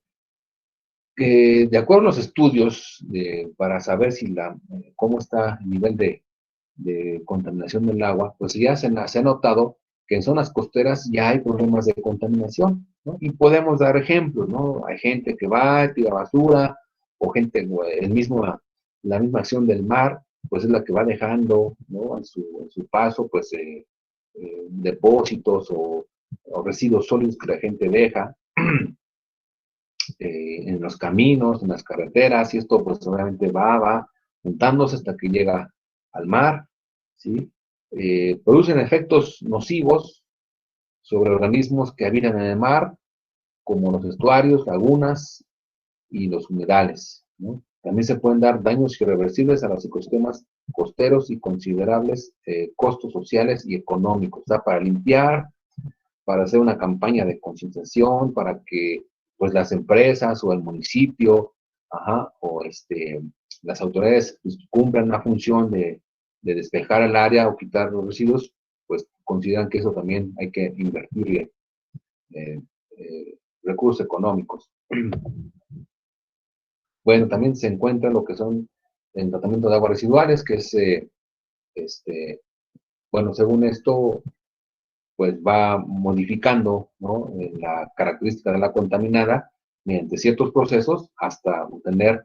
acuerdo a los estudios, para saber si cómo está el nivel de contaminación del agua, pues ya se ha notado que en zonas costeras ya hay problemas de contaminación, ¿no? Y podemos dar ejemplos, ¿no? Hay gente que va, tira basura, o gente, la misma acción del mar, pues es la que va dejando, ¿no? En su paso, pues, depósitos o residuos sólidos que la gente deja en los caminos, en las carreteras, y esto pues obviamente va juntándose hasta que llega al mar, ¿sí? Producen efectos nocivos sobre organismos que habitan en el mar, como los estuarios, lagunas y los humedales, ¿no? También se pueden dar daños irreversibles a los ecosistemas costeros y considerables costos sociales y económicos, o sea, para limpiar, para hacer una campaña de concientización, para que pues las empresas o el municipio, ajá, o las autoridades pues, cumplan una función de despejar el área o quitar los residuos, pues consideran que eso también hay que invertirle recursos económicos. Bueno, también se encuentra lo que son el tratamiento de aguas residuales, que es, bueno, según esto, pues va modificando, ¿no? La característica de la contaminada mediante ciertos procesos hasta obtener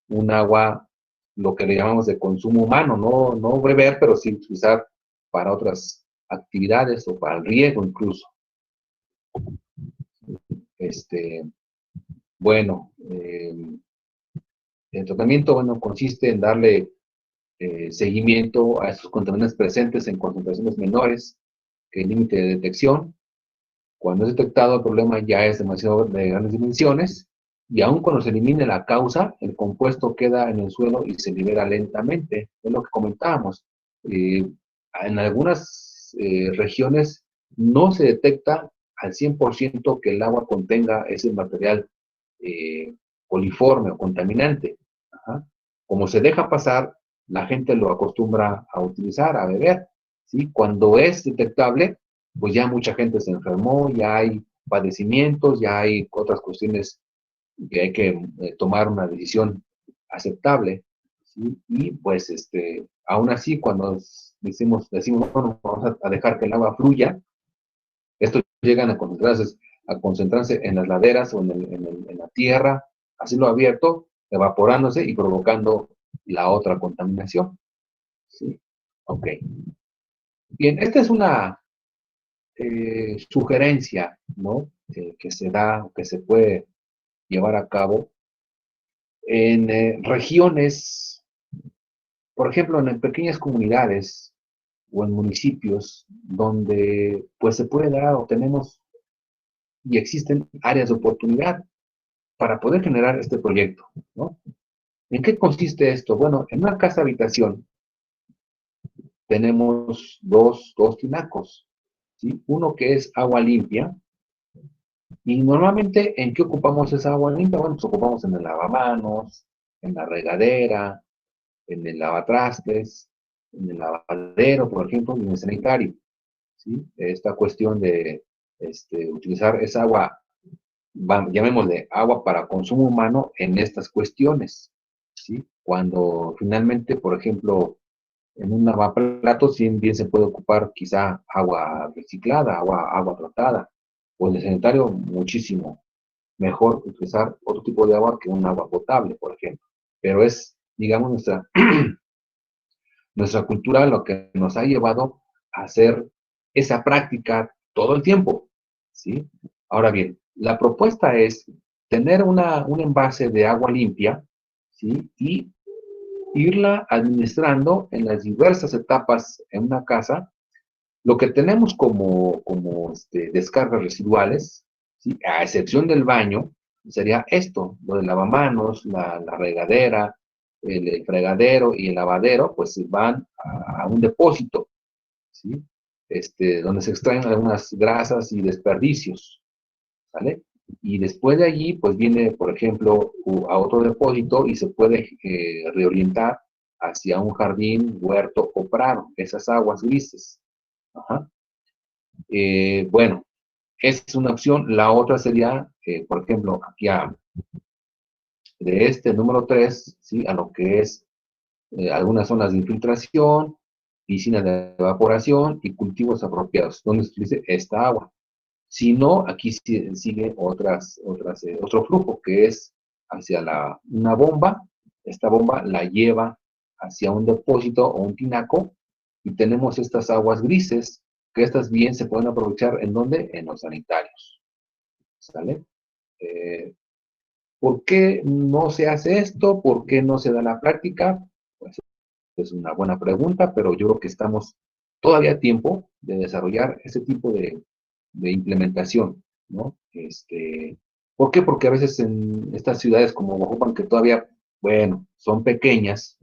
un agua, lo que le llamamos de consumo humano, no beber, pero sí utilizar para otras actividades o para el riego incluso. Bueno, el tratamiento, bueno, consiste en darle seguimiento a estos contaminantes presentes en concentraciones menores que el límite de detección. Cuando es detectado, el problema ya es demasiado de grandes dimensiones, y aun cuando se elimine la causa, el compuesto queda en el suelo y se libera lentamente. Es lo que comentábamos. En algunas regiones no se detecta al 100% que el agua contenga ese material coliforme o contaminante. Ajá. Como se deja pasar, la gente lo acostumbra a utilizar, a beber, ¿sí? Cuando es detectable, pues ya mucha gente se enfermó, ya hay padecimientos, ya hay otras cuestiones que hay que tomar una decisión aceptable, ¿sí? Y pues aún así cuando decimos, bueno, vamos a dejar que el agua fluya, esto llegan a concentrarse en las laderas o en la tierra, a cielo abierto, evaporándose y provocando la otra contaminación. ¿Sí? Ok. Bien, esta es una sugerencia, ¿no? Que se da, que se puede llevar a cabo en regiones, por ejemplo, en pequeñas comunidades o en municipios donde pues se puede dar o tenemos y existen áreas de oportunidad para poder generar este proyecto, ¿no? ¿En qué consiste esto? Bueno, en una casa habitación tenemos dos tinacos, ¿sí? Uno que es agua limpia, y normalmente, ¿en qué ocupamos esa agua limpia? Bueno, pues ocupamos en el lavamanos, en la regadera, en el lavatrastes, en el lavadero, por ejemplo, y en el sanitario, ¿sí? Esta cuestión de utilizar esa agua, llamémosle agua para consumo humano en estas cuestiones, ¿sí? Cuando finalmente, por ejemplo, en un lavaplatos bien se puede ocupar quizá agua reciclada, agua tratada, o en el sanitario muchísimo mejor utilizar otro tipo de agua que un agua potable, por ejemplo. Pero es, digamos, nuestra cultura lo que nos ha llevado a hacer esa práctica todo el tiempo, ¿sí? Ahora bien, la propuesta es tener un envase de agua limpia, ¿sí? Y irla administrando en las diversas etapas en una casa. Lo que tenemos como descargas residuales, ¿sí? A excepción del baño, sería esto, lo del lavamanos, la regadera, el fregadero y el lavadero, pues van a un depósito, ¿sí? Donde se extraen algunas grasas y desperdicios, ¿sale? Y después de allí, pues viene, por ejemplo, a otro depósito y se puede reorientar hacia un jardín, huerto o prado, esas aguas grises. Ajá. Bueno, esa es una opción. La otra sería, por ejemplo, aquí de este número 3, ¿sí? A lo que es algunas zonas de infiltración, piscinas de evaporación y cultivos apropiados, donde se utilice esta agua. Si no, aquí sigue otro flujo, que es hacia una bomba. Esta bomba la lleva hacia un depósito o un tinaco, y tenemos estas aguas grises, que estas bien se pueden aprovechar, ¿en dónde? En los sanitarios, ¿sale? ¿Por qué no se hace esto? ¿Por qué no se da la práctica? Pues es una buena pregunta, pero yo creo que estamos todavía a tiempo de desarrollar ese tipo de implementación, ¿no? ¿Por qué? Porque a veces en estas ciudades como Oaxaca, que todavía, bueno, son pequeñas,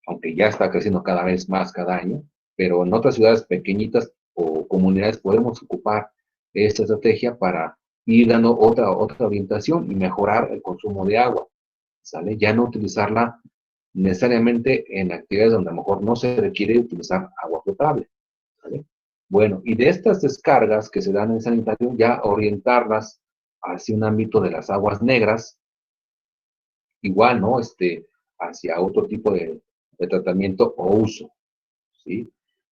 aunque ya está creciendo cada vez más cada año, pero en otras ciudades pequeñitas o comunidades podemos ocupar esta estrategia para ir dando otra orientación y mejorar el consumo de agua, ¿sale? Ya no utilizarla necesariamente en actividades donde a lo mejor no se requiere utilizar agua potable, ¿vale? Bueno, y de estas descargas que se dan en el sanitario, ya orientarlas hacia un ámbito de las aguas negras, igual, ¿no? Hacia otro tipo de tratamiento o uso, ¿sí?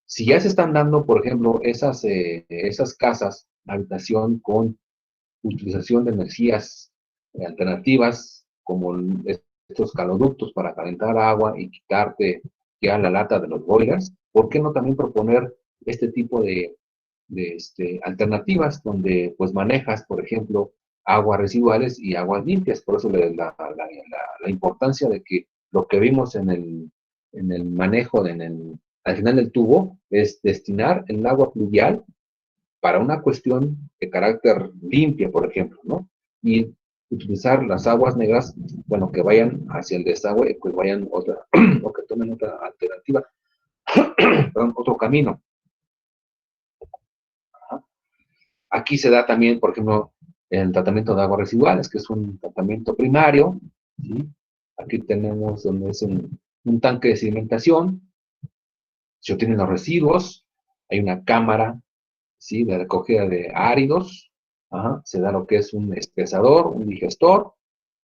Si ya se están dando, por ejemplo, esas casas, habitación con utilización de energías alternativas, como estos caloductos para calentar agua y quitarte ya la lata de los boilers, ¿por qué no también proponer este tipo de alternativas donde pues manejas, por ejemplo, aguas residuales y aguas limpias? Por eso la importancia de que lo que vimos en el manejo, al final del tubo, es destinar el agua pluvial para una cuestión de carácter limpia, por ejemplo, ¿no? Y utilizar las aguas negras, bueno, que vayan hacia el desagüe, pues vayan o que tomen otra alternativa, perdón, otro camino. Ajá. Aquí se da también, por ejemplo, el tratamiento de aguas residuales, que es un tratamiento primario, ¿sí? Aquí tenemos donde es un tanque de sedimentación, se obtienen los residuos, hay una cámara, ¿sí? De recogida de áridos, ajá, se da lo que es un espesador, un digestor,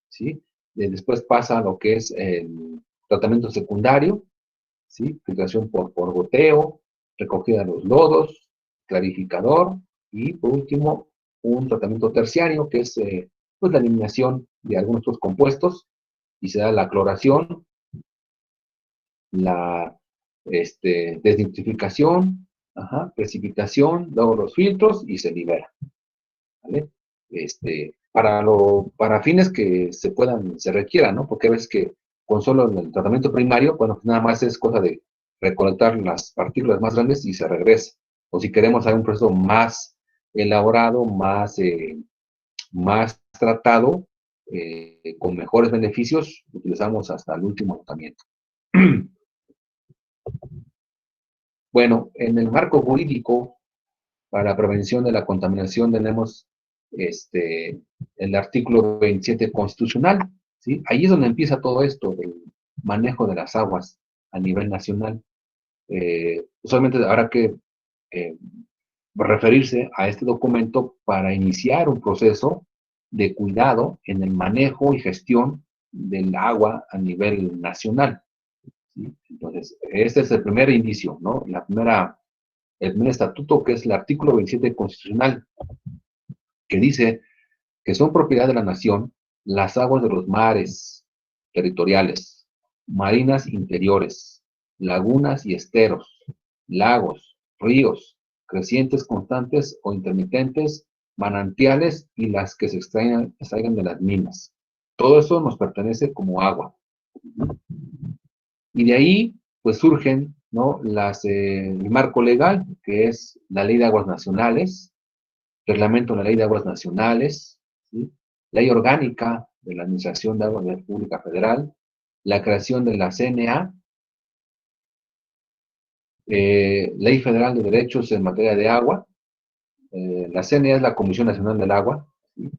¿sí? Y después pasa a lo que es el tratamiento secundario, ¿sí? Filtración por goteo, recogida de los lodos, clarificador y por último un tratamiento terciario que es pues la eliminación de algunos otros compuestos y se da la cloración, la desnitrificación, precipitación, luego los filtros y se libera, ¿vale? Para fines que se requieran, ¿no? Porque a veces que con solo el tratamiento primario, bueno, pues nada más es cosa de recolectar las partículas más grandes y se regresa. O si queremos hacer un proceso más elaborado, más tratado, con mejores beneficios, utilizamos hasta el último tratamiento. Bueno, en el marco jurídico para la prevención de la contaminación tenemos el artículo 27 constitucional, ¿sí? Ahí es donde empieza todo esto del manejo de las aguas a nivel nacional. Usualmente habrá que referirse a este documento para iniciar un proceso de cuidado en el manejo y gestión del agua a nivel nacional, ¿sí? Entonces, este es el primer indicio, ¿no? El primer estatuto, que es el artículo 27 constitucional, que dice que son propiedad de la nación las aguas de los mares territoriales, marinas interiores, lagunas y esteros, lagos, ríos, crecientes constantes o intermitentes, manantiales y las que se extraigan de las minas. Todo eso nos pertenece como agua. Y de ahí, pues surgen, ¿no? El marco legal, que es la Ley de Aguas Nacionales, reglamento de la Ley de Aguas Nacionales, ¿sí? Ley orgánica de la Administración de Aguas de la República Federal, la creación de la CNA, Ley Federal de Derechos en materia de agua, la CNA es la Comisión Nacional del Agua, ¿sí?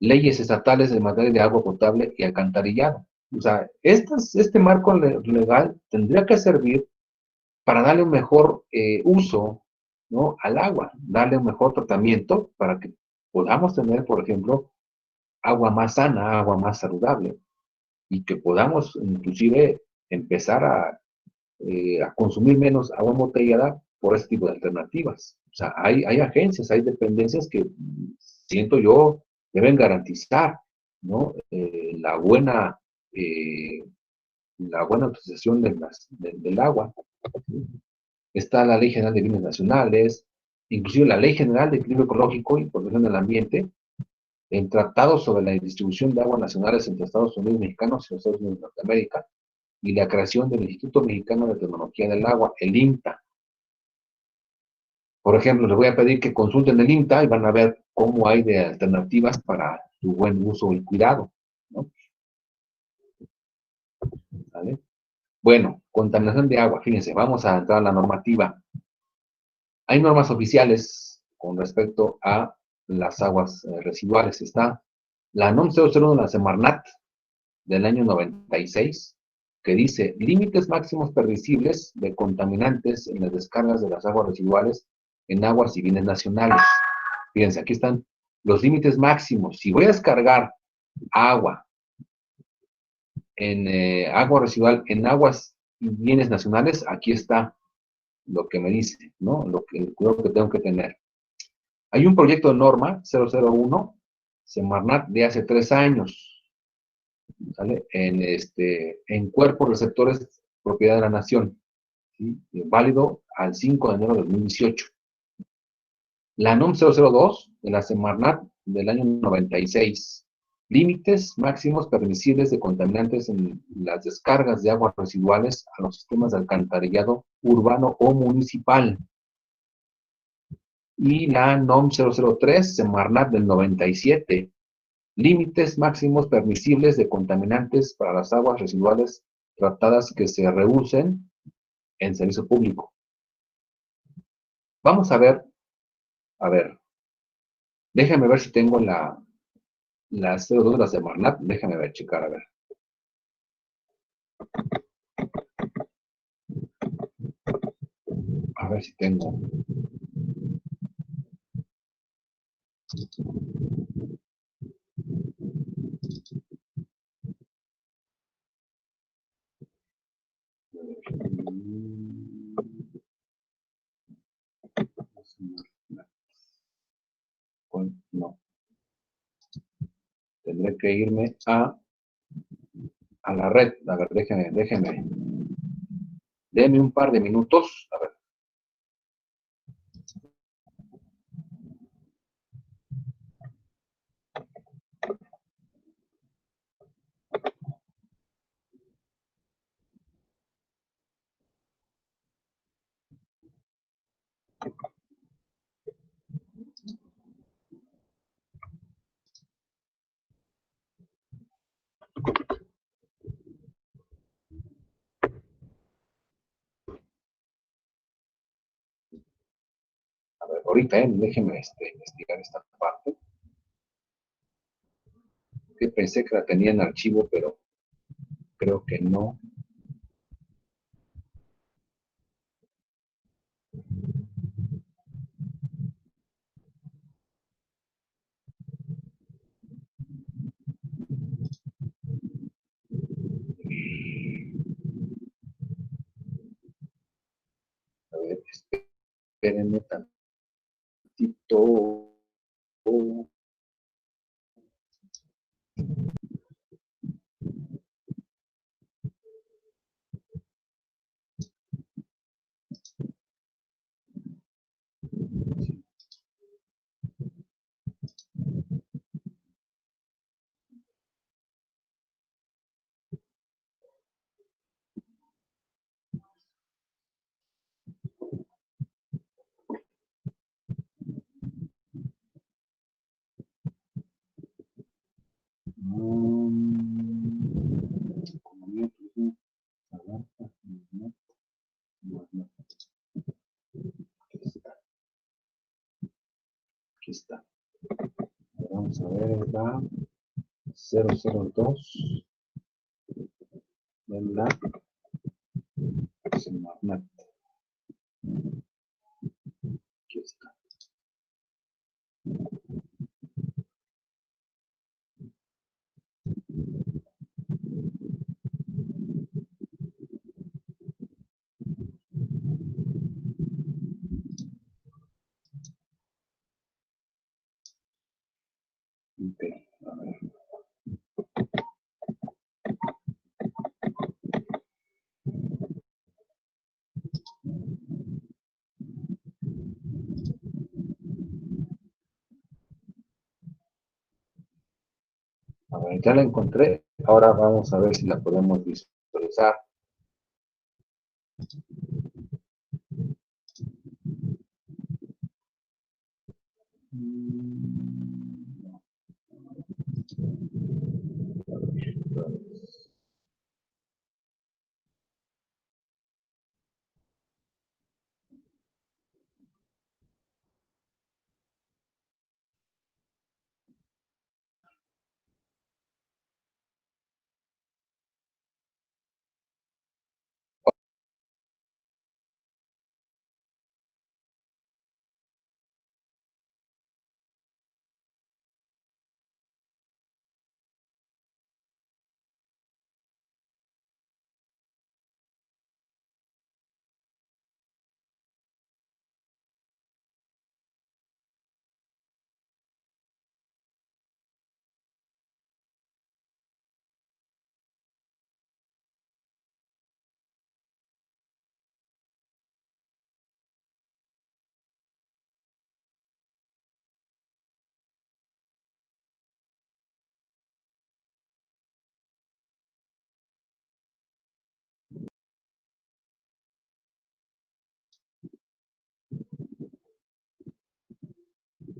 Leyes estatales en materia de agua potable y alcantarillado. O sea, este marco legal tendría que servir para darle un mejor uso, ¿no?, al agua, darle un mejor tratamiento para que podamos tener, por ejemplo, agua más sana, agua más saludable, y que podamos inclusive empezar a consumir menos agua embotellada por este tipo de alternativas. O sea, hay agencias, hay dependencias que siento yo deben garantizar, ¿no?, eh, la buena utilización del agua. Está la Ley General de Bienes Nacionales, inclusive la Ley General de Equilibrio Ecológico y Protección del Ambiente, el Tratado sobre la Distribución de Aguas Nacionales entre Estados Unidos Mexicanos y los Estados Unidos de Norteamérica, y la creación del Instituto Mexicano de Tecnología del Agua, el INTA. Por ejemplo, les voy a pedir que consulten el INTA y van a ver cómo hay de alternativas para su buen uso y cuidado, ¿no? ¿Vale? Bueno, contaminación de agua, fíjense, vamos a entrar a la normativa. Hay normas oficiales con respecto a las aguas residuales. Está la NOM 001 de la Semarnat del año 96, que dice límites máximos permisibles de contaminantes en las descargas de las aguas residuales en aguas y bienes nacionales. Fíjense, aquí están los límites máximos. Si voy a descargar agua en agua residual en aguas y bienes nacionales, aquí está lo que me dice, ¿no? El cuidado que tengo que tener. Hay un proyecto de norma 001, Semarnat, de hace 3 años, ¿sale? En cuerpos receptores propiedad de la nación, ¿sí? Válido al 5 de enero de 2018. La NOM 002 de la Semarnat del año 96. Límites máximos permisibles de contaminantes en las descargas de aguas residuales a los sistemas de alcantarillado urbano o municipal. Y la NOM 003, Semarnat del 97. Límites máximos permisibles de contaminantes para las aguas residuales tratadas que se reusen en servicio público. Vamos a ver, déjame ver si tengo la 02 de la Semarnat, déjame ver, checar, a ver. A ver si tengo. tendré que irme a la red. A ver, déjeme. Denme un par de minutos. A ver. A ver, ahorita, déjeme investigar esta parte. Que pensé que la tenía en archivo, pero creo que no. A ver, espérenme tantito. Economía, turismo, abarca, no. Aquí está. Vamos a ver, va 002 de la Semarnat. Aquí está. Ok, a ver. A ver, ya la encontré. Ahora vamos a ver si la podemos visualizar.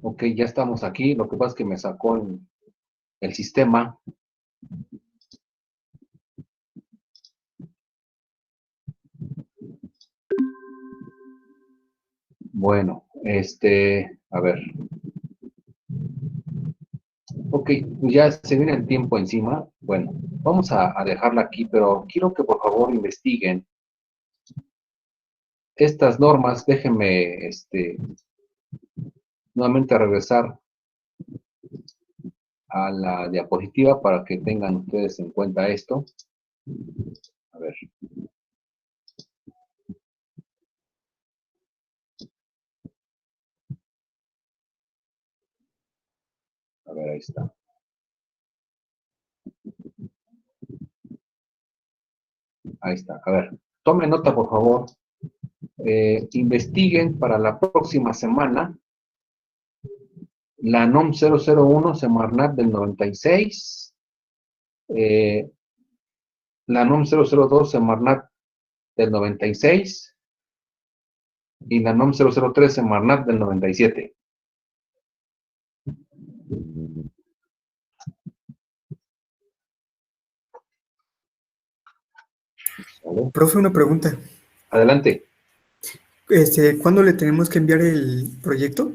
Ok, ya estamos aquí. Lo que pasa es que me sacó el sistema. Bueno, a ver. Ok, pues ya se viene el tiempo encima. Bueno, vamos a dejarla aquí, pero quiero que por favor investiguen estas normas. Déjenme, nuevamente regresar a la diapositiva para que tengan ustedes en cuenta esto. A ver. A ver, ahí está. Ahí está. A ver, tomen nota, por favor. Investiguen para la próxima semana la NOM 001 Semarnat del 96, la NOM 002 Semarnat del 96 y la NOM 003 Semarnat del 97. ¿Vale? Profe, una pregunta. Adelante. ¿Cuándo le tenemos que enviar el proyecto?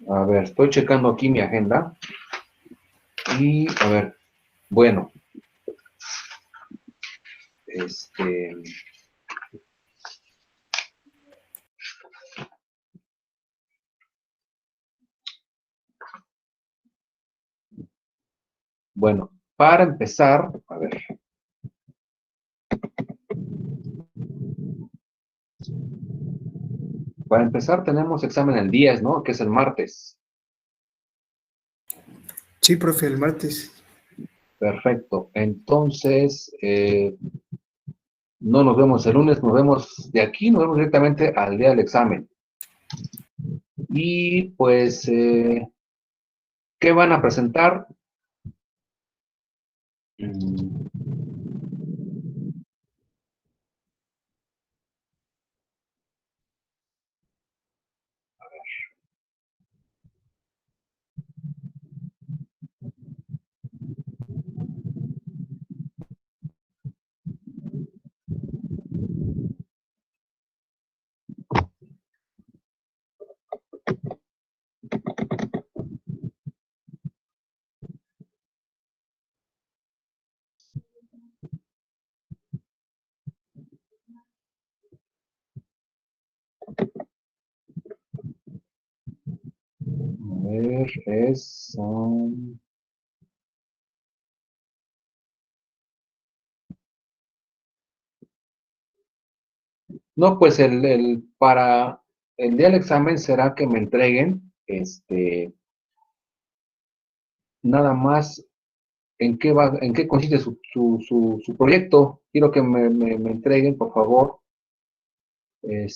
A ver, estoy checando aquí mi agenda. Y, a ver, bueno. Bueno, para empezar, a ver. Para empezar tenemos examen el 10, ¿no? Que es el martes. Sí, profe, el martes. Perfecto. Entonces, no nos vemos el lunes, nos vemos de aquí, nos vemos directamente al día del examen. Y pues, ¿qué van a presentar? A ver, es... No, pues para el día del examen será que me entreguen, nada más en qué consiste su proyecto. Quiero que me entreguen, por favor, el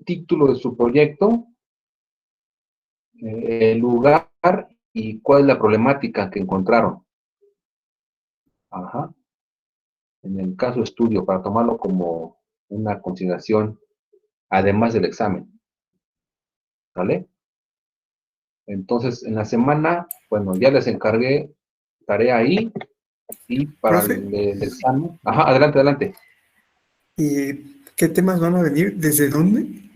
título de su proyecto, el lugar y cuál es la problemática que encontraron. Ajá. En el caso estudio, para tomarlo como una consideración, además del examen. ¿Vale? Entonces, en la semana, bueno, ya les encargué tarea ahí, y para el examen. Ajá, adelante, adelante. ¿Y qué temas van a venir? ¿Desde dónde?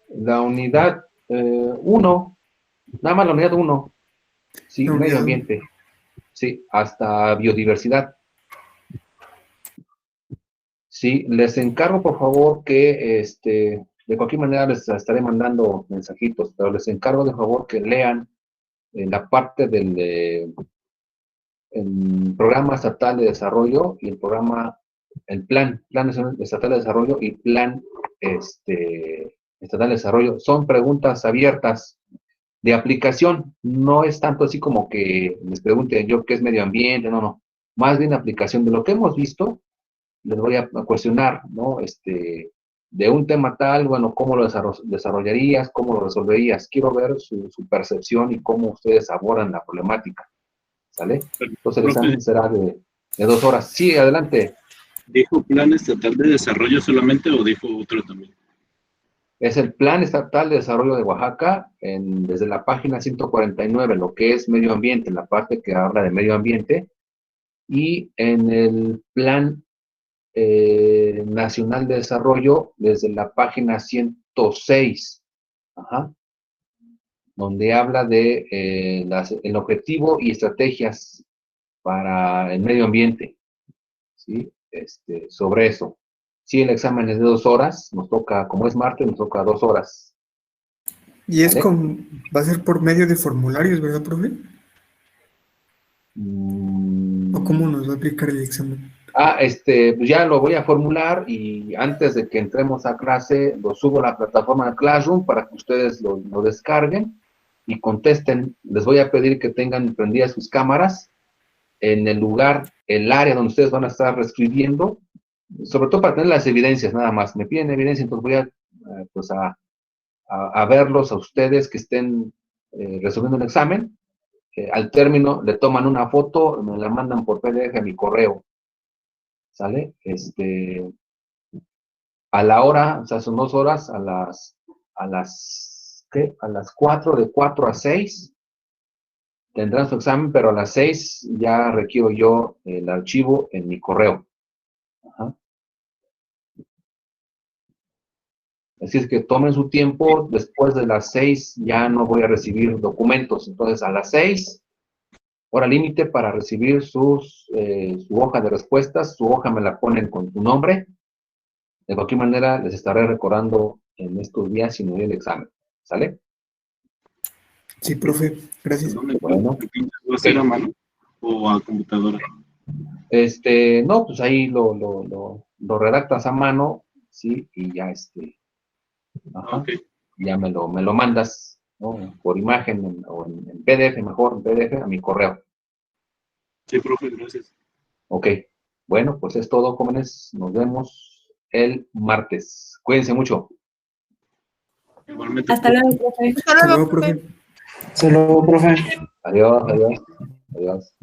La unidad 1, nada más la unidad 1. Sí, La unidad medio ambiente. Sí, hasta biodiversidad. Sí, les encargo, por favor, que de cualquier manera les estaré mandando mensajitos, pero les encargo de favor que lean la parte del el programa estatal de desarrollo y el plan estatal de desarrollo y plan estatal de desarrollo. Son preguntas abiertas de aplicación, no es tanto así como que les pregunte yo qué es medio ambiente, no. Más bien aplicación de lo que hemos visto, les voy a cuestionar, ¿no? De un tema tal, bueno, ¿cómo lo desarrollarías? ¿Cómo lo resolverías? Quiero ver su percepción y cómo ustedes abordan la problemática. ¿Sale? Entonces el examen será de 2 horas. Sí, adelante. ¿Dijo Plan Estatal de Desarrollo solamente o dijo otro también? Es el Plan Estatal de Desarrollo de Oaxaca, desde la página 149, lo que es medio ambiente, en la parte que habla de medio ambiente, y en el Plan Nacional de Desarrollo, desde la página 106, donde habla de el objetivo y estrategias para el medio ambiente, ¿sí? Sobre eso. Sí, el examen es de 2 horas, nos toca, como es martes, nos toca 2 horas. ¿Y es va a ser por medio de formularios, verdad, profe? ¿O cómo nos va a aplicar el examen? Pues ya lo voy a formular y antes de que entremos a clase, lo subo a la plataforma de Classroom para que ustedes lo descarguen y contesten. Les voy a pedir que tengan prendidas sus cámaras en el lugar, el área donde ustedes van a estar reescribiendo, sobre todo para tener las evidencias nada más. Me piden evidencia, entonces voy a verlos a ustedes que estén resolviendo un examen. Al término le toman una foto, me la mandan por PDF a mi correo. ¿Sale? A la hora, o sea, son 2 horas, a las 4, de 4 a 6, tendrán su examen, pero a las 6 ya requiero yo el archivo en mi correo. Ajá. Así es que tomen su tiempo, después de las 6 ya no voy a recibir documentos, entonces a las 6, hora límite para recibir su hoja de respuestas, su hoja me la ponen con su nombre. De cualquier manera, les estaré recordando en estos días si no doy el examen. ¿Sale? Sí, profe, gracias. Bueno. ¿Va a ser a mano o a computadora? No, pues ahí lo redactas a mano, ¿sí? Y ya ajá, Ok. ya me lo mandas, ¿no? Por imagen o en PDF, mejor en PDF, a mi correo. Sí, profe, gracias. Ok. Bueno, pues es todo, jóvenes. Nos vemos el martes. Cuídense mucho. Igualmente. Hasta luego, profe. Hasta luego, profe. Hasta luego, profe. Adiós, adiós, adiós.